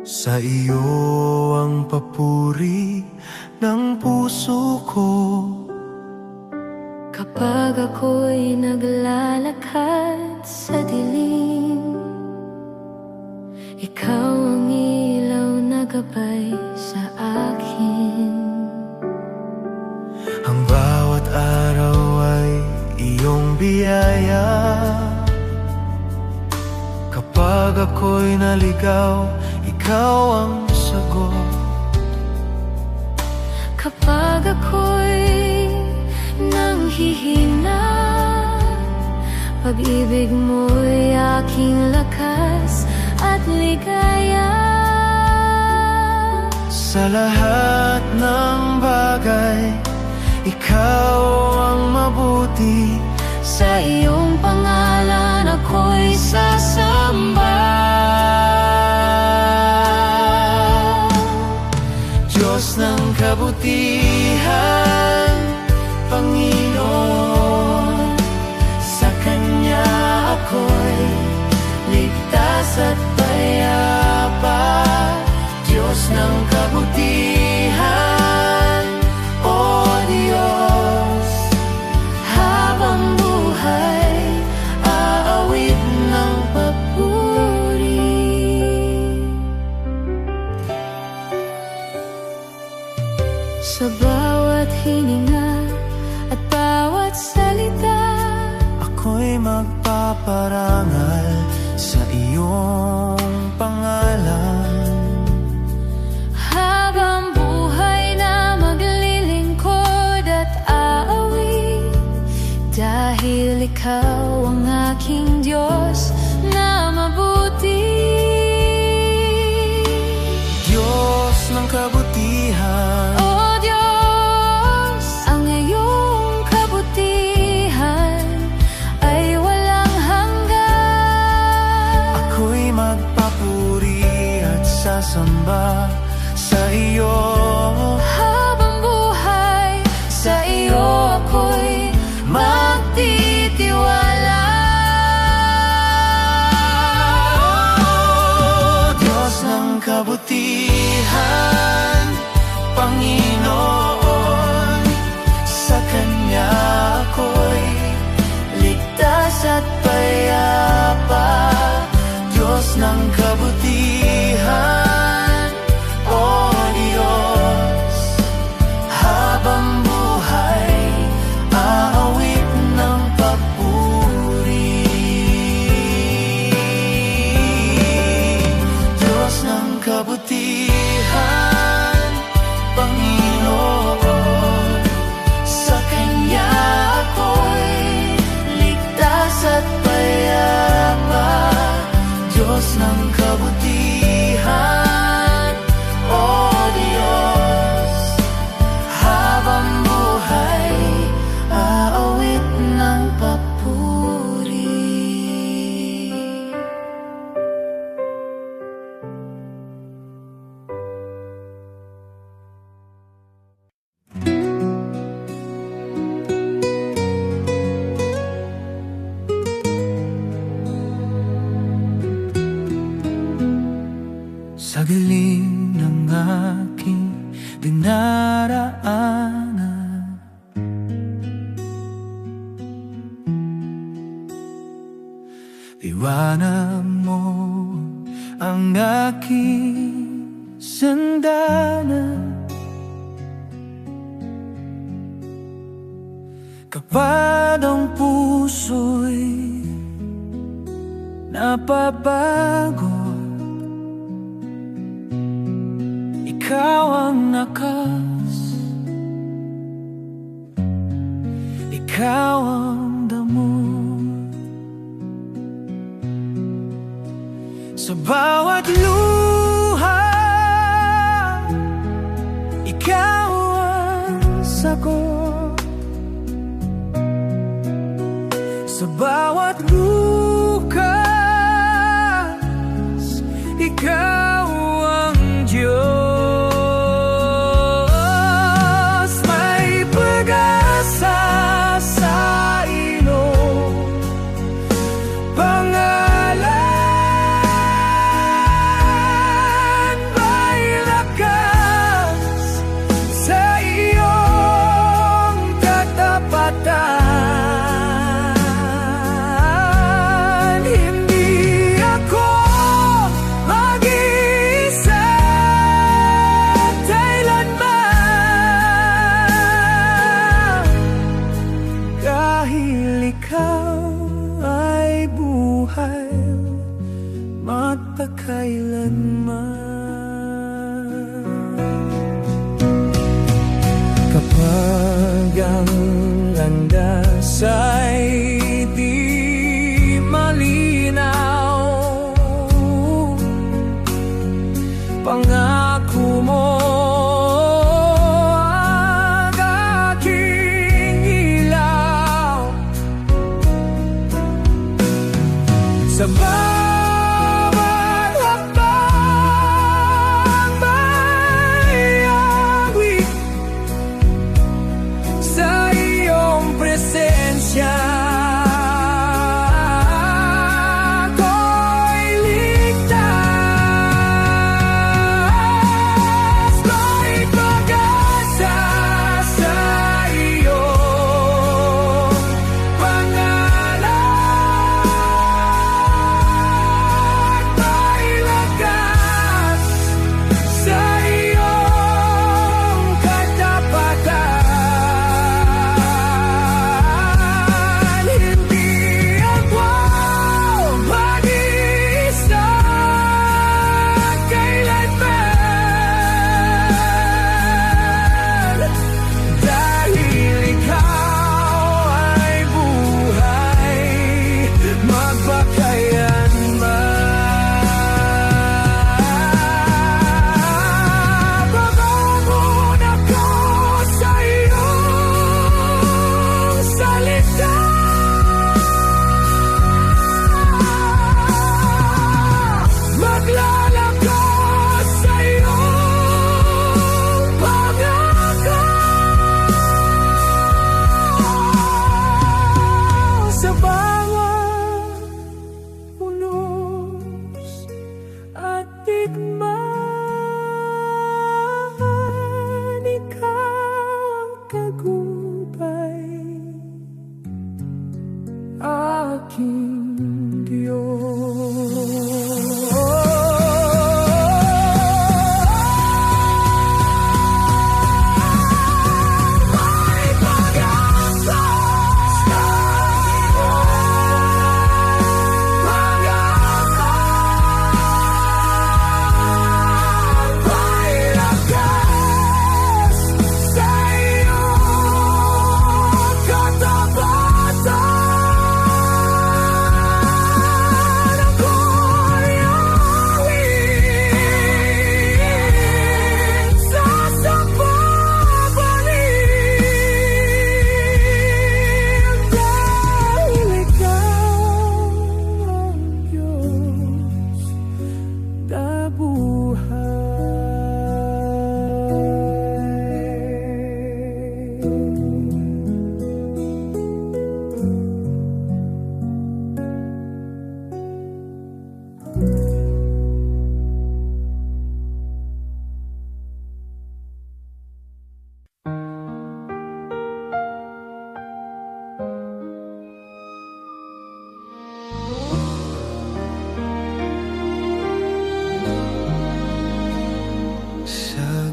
Sa iyo ang papuri ng puso ko. Kapag ako'y naglalakad sa dilim, ikaw ang ilaw na gabay sa akin. Ang bawat araw ay iyong biyaya. Kapag ako'y naligaw, ikaw ang sagot. Kapag ako'y nanghihina, pag-ibig mo'y aking lakas at ligaya. Sa lahat ng bagay, ikaw ang mabuti. Sa iyong pangalan ako'y sasamba. Diyos ng kabutihan, Panginoon, sa Kanya ako'y ligtas at payapa. Diyos ng kabutihan, O Diyos, habang buhay, aawit ng papuri. Sa bawat hininga at bawat salita, ako'y magpaparangal sa iyong pangalan. habang buhay na maglilingkod at aawit, dahil ikaw ang aking Diyos na mabuti. Diyos ng kabutihan, O Diyos, ang iyong kabutihan ay walang hanggan. ako'y magpapuri at sasamba sa iyo. Habang buhay, sa iyo ako'y magtitiwala. Diyos ng kabutihan, Panginoon, sa Kanya ako'y ligtas at payapa. Diyos ng kabutihan, O Diyos, habang buhay, aawit ng papuri. Diyos ng kabutihan, Panginoon, sa Kanya ako'y ligtas at payapa. Diyos ng kabutihan, O Diyos, habang buhay, aawit ng papuri. Sa giling ng aking dinaraanan, liwanag mo ang aking sandalan. Kapag ang puso'y napabago, ikaw ang lakas, ikaw ang damo. Sa bawat luha, ikaw ang sagot. Sa bawat bukas, ikaw ang Diyos.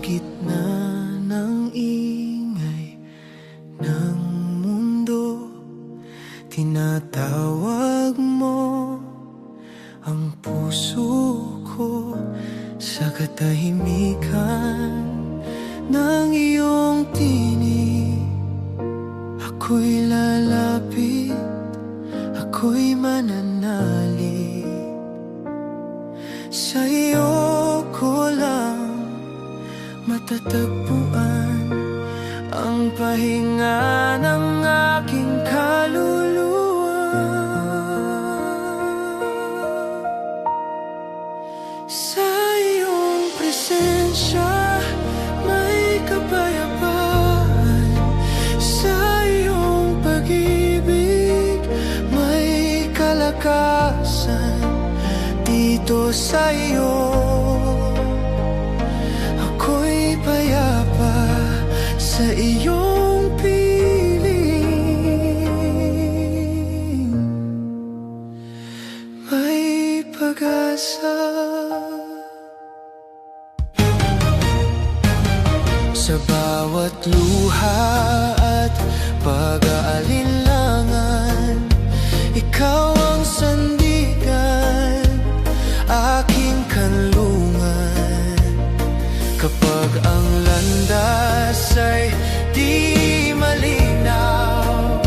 gitna ng ingay ng mundo, tinatawag mo ang puso ko sa katahimikan ng iyong tinig. Ako'y lalapit, ako'y mananalig. Sa iyo ko lang matatagpuan ang pahinga ng aking kaluluwa. Sa iyong presensya may kapayapaan, sa iyong pag-ibig may kalakasan. Dito sa iyo ako'y payapa, sa iyong piling may pag-asa. Sa bawat luha at pag-aalinlangan, ikaw ang sandigan, aking kanlungan. Kapag ang landas ay di malinaw,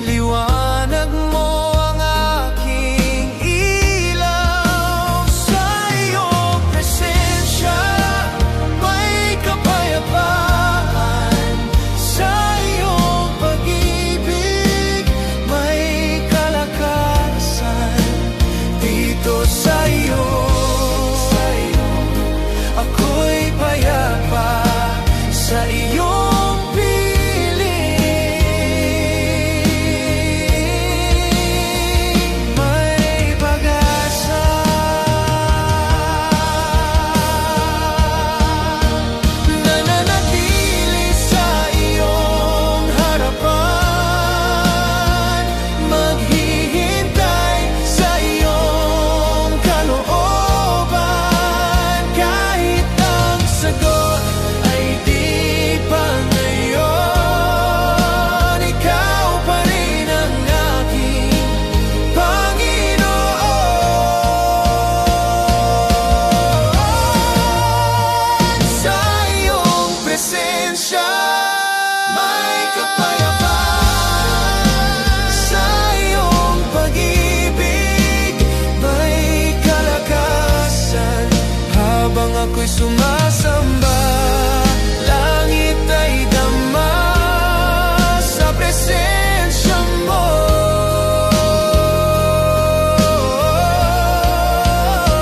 liwanag mo ang aking ilaw. Sa iyong presensya may kapayapaan, sa iyong pag-ibig may kalakasan. Dito sa iyo ako'y payapa, sa iyong piling may pag-asa. Nananatili sa iyong harapan, maghihintay sa iyong kalooban. Kahit ang sagot ay di pa ngayon, ikaw pa rin ang aking Panginoon. Sa iyong presensya may kapayapaan, sa iyong pag-ibig may kalakasan. Habang ako'y sumasamba, langit ay dama sa presensya mo.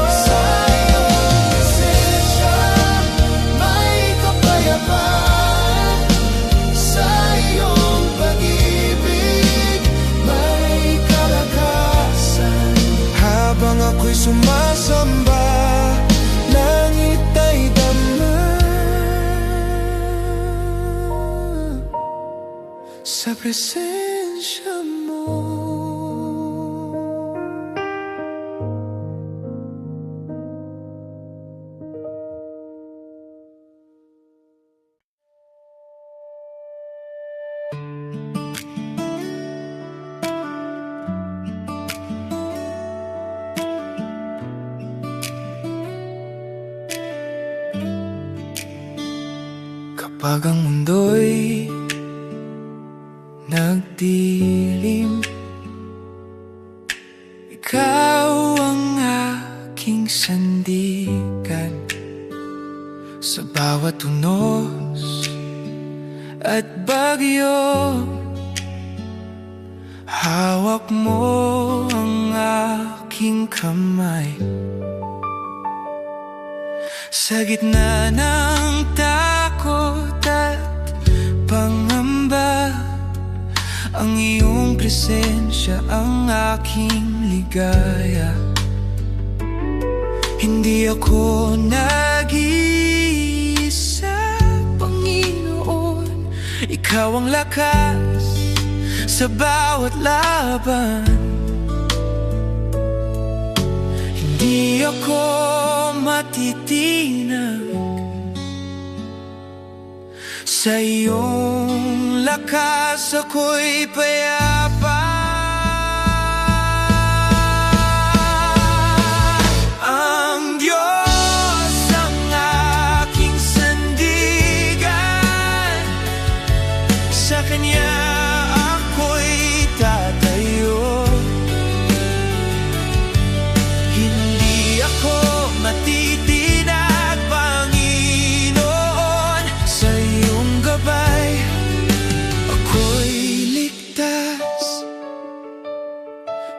Sa iyong presensya may kapayapaan, sa iyong pag-ibig may kalakasan. Habang ako'y sumasamba, langit ay dama sa presensya mo. Kapag ang mundo'y nagdilim, ikaw ang aking sandigan. Sa bawat unos at bagyo, hawak mo ang aking kamay. Sa gitna ng takot at pangamba, ang iyong presensya ang aking ligaya. Hindi ako nag-iisa, Panginoon. Ikaw ang lakas sa bawat laban. Hindi ako matitinag Sa iyong lakas ako'y payapa. Ang Diyos ang aking sandigan, sa Kanya ako'y tatayo. Hindi ako matitinag, Panginoon, sa iyong gabay ako'y ligtas.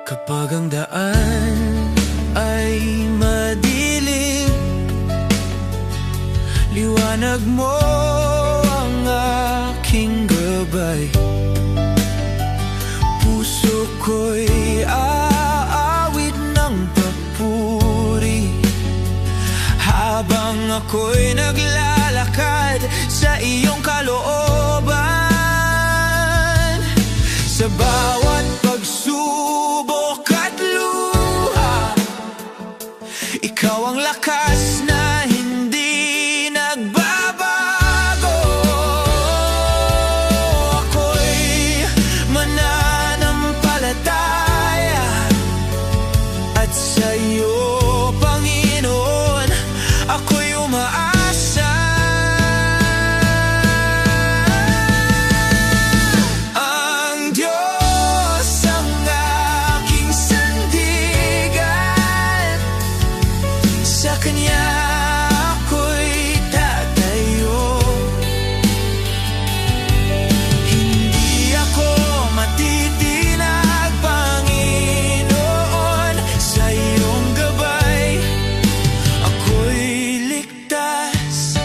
Kapag ang daan ay madilim, liwanag mo ang aking gabay. Puso ko'y aawit ng papuri habang ako'y naglalakad sa iyong kalooban. Sa bawat pagsubok at luha, ikaw ang lakas na hindi nagbabago. Ako'y mananampalataya at sa iyo, Panginoon, ako'y umaasa. Ang Diyos ang aking sandigan, sa Kanya ako'y tatayo. Hindi ako matitinag, Panginoon, sa iyong gabay ako'y ligtas.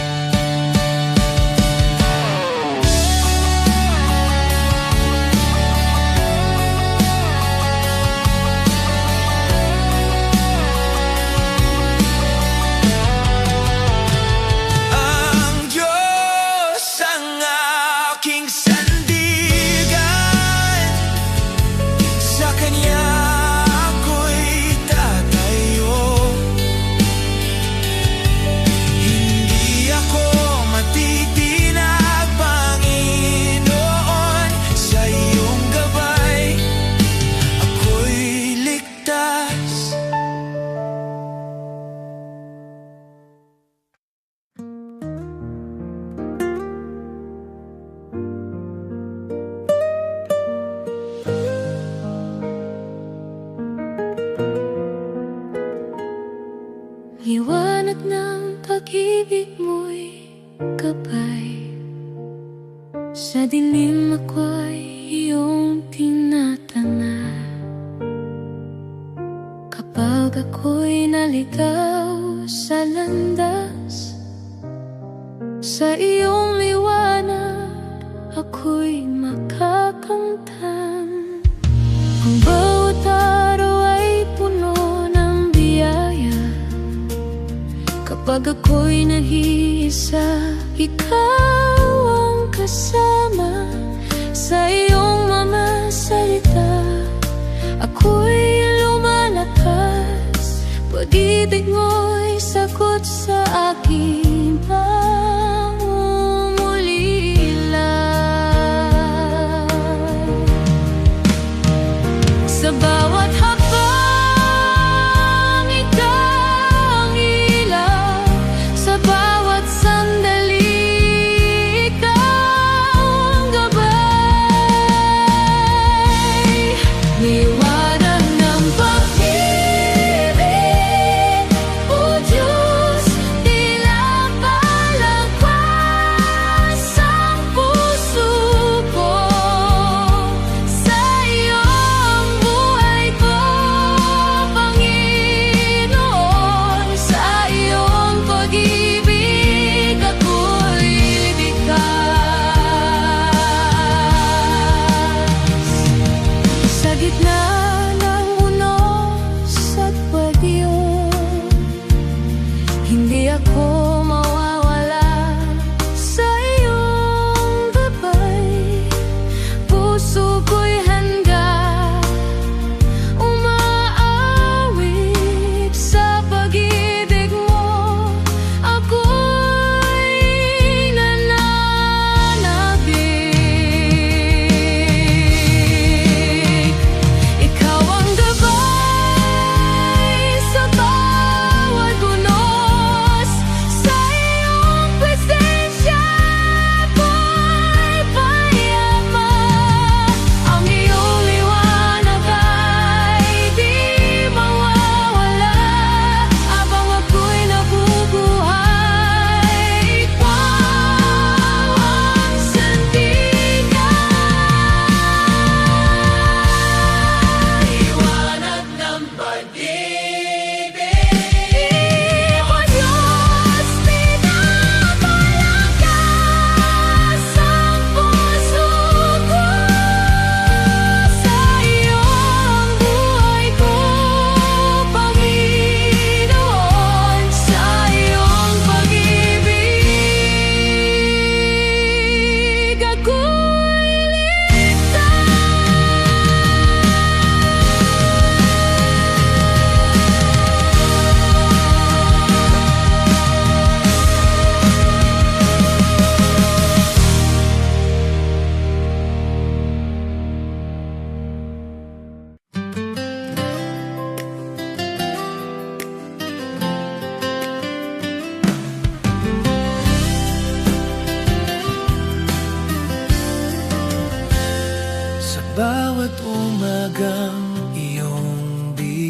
Ang Diyos ang aking sandigan, sa Kanya ako'y tatayo. Hindi ako matitinag, Panginoon, sa iyong gabay ako'y ligtas. Liwanag ng pag-ibig mo'y gabay, sa dilim ako'y iyong tinatana. Kapag ako'y naligaw sa landas, sa iyong liwanag ako'y makakamtan. Ang bawat araw ay puno ng biyaya. Kapag ako'y nag-iisa, ikaw ang kasama. Sa iyong mga salita ako'y lumalakas. Pag-ibig mo'y sagot sa aking pangungulila. Sa bawat hakbang, ikaw ang ilaw. Sa bawat sandali, ikaw ang gabay. Liwanag ng pag-ibig, O Diyos, tila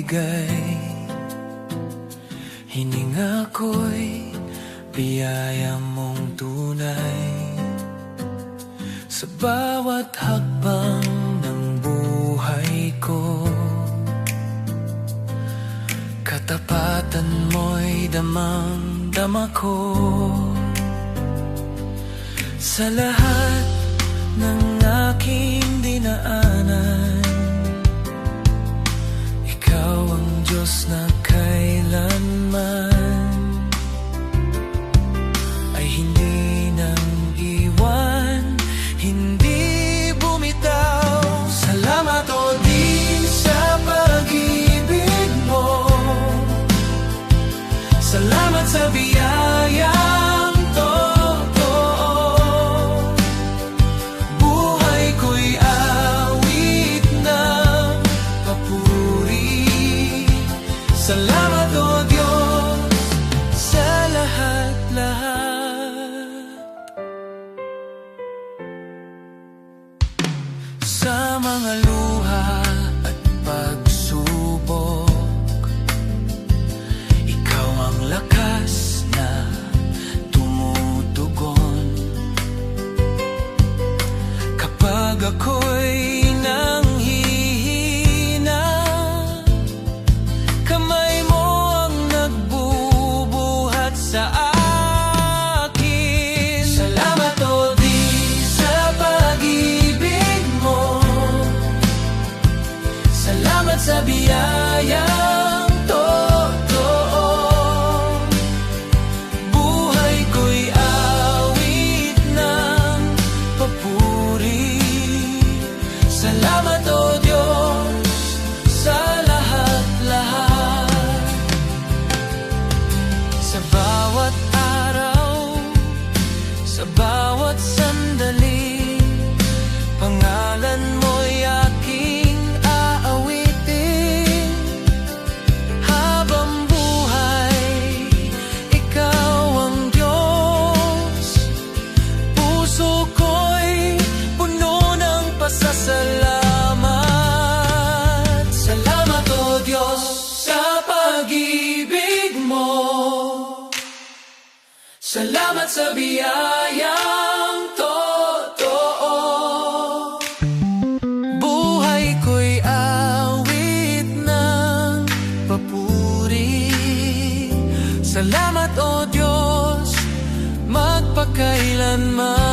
bigay. Hininga ko'y biyaya mong tunay. Sa bawat hakbang ng buhay ko, katapatan mo'y damang-dama ko. Sa lahat ng aking dinaanan, ikaw ang Diyos na kailanman ay hindi nang iwan, hindi bumitaw. Salamat o di sa pag-ibig mo, salamat sa biyayang totoo. Buhay ko'y awit ng papuri. Salamat o Diyos sa lahat-lahat. Sa mga luha at pagsubok, ikaw ang lakas na tumutugon. Kapag ako'y nanghihina, kamay mo ang nagbubuhat sa akin. Salamat o di sa pag-ibig mo, salamat sa biyayang totoo. Buhay ko'y awit ng papuri. Salamat o Diyos sa lahat-lahat. Sa bawat araw, sa bawat sandali, pangalan mo'y aking aawitin. Habang buhay, ikaw ang Diyos. Puso ko'y puno ng pasasalamat. Salamat o Diyos sa pag-ibig mo, salamat sa biyayang totoo. Buhay ko'y awit ng papuri. Salamat o Diyos magpakailanman.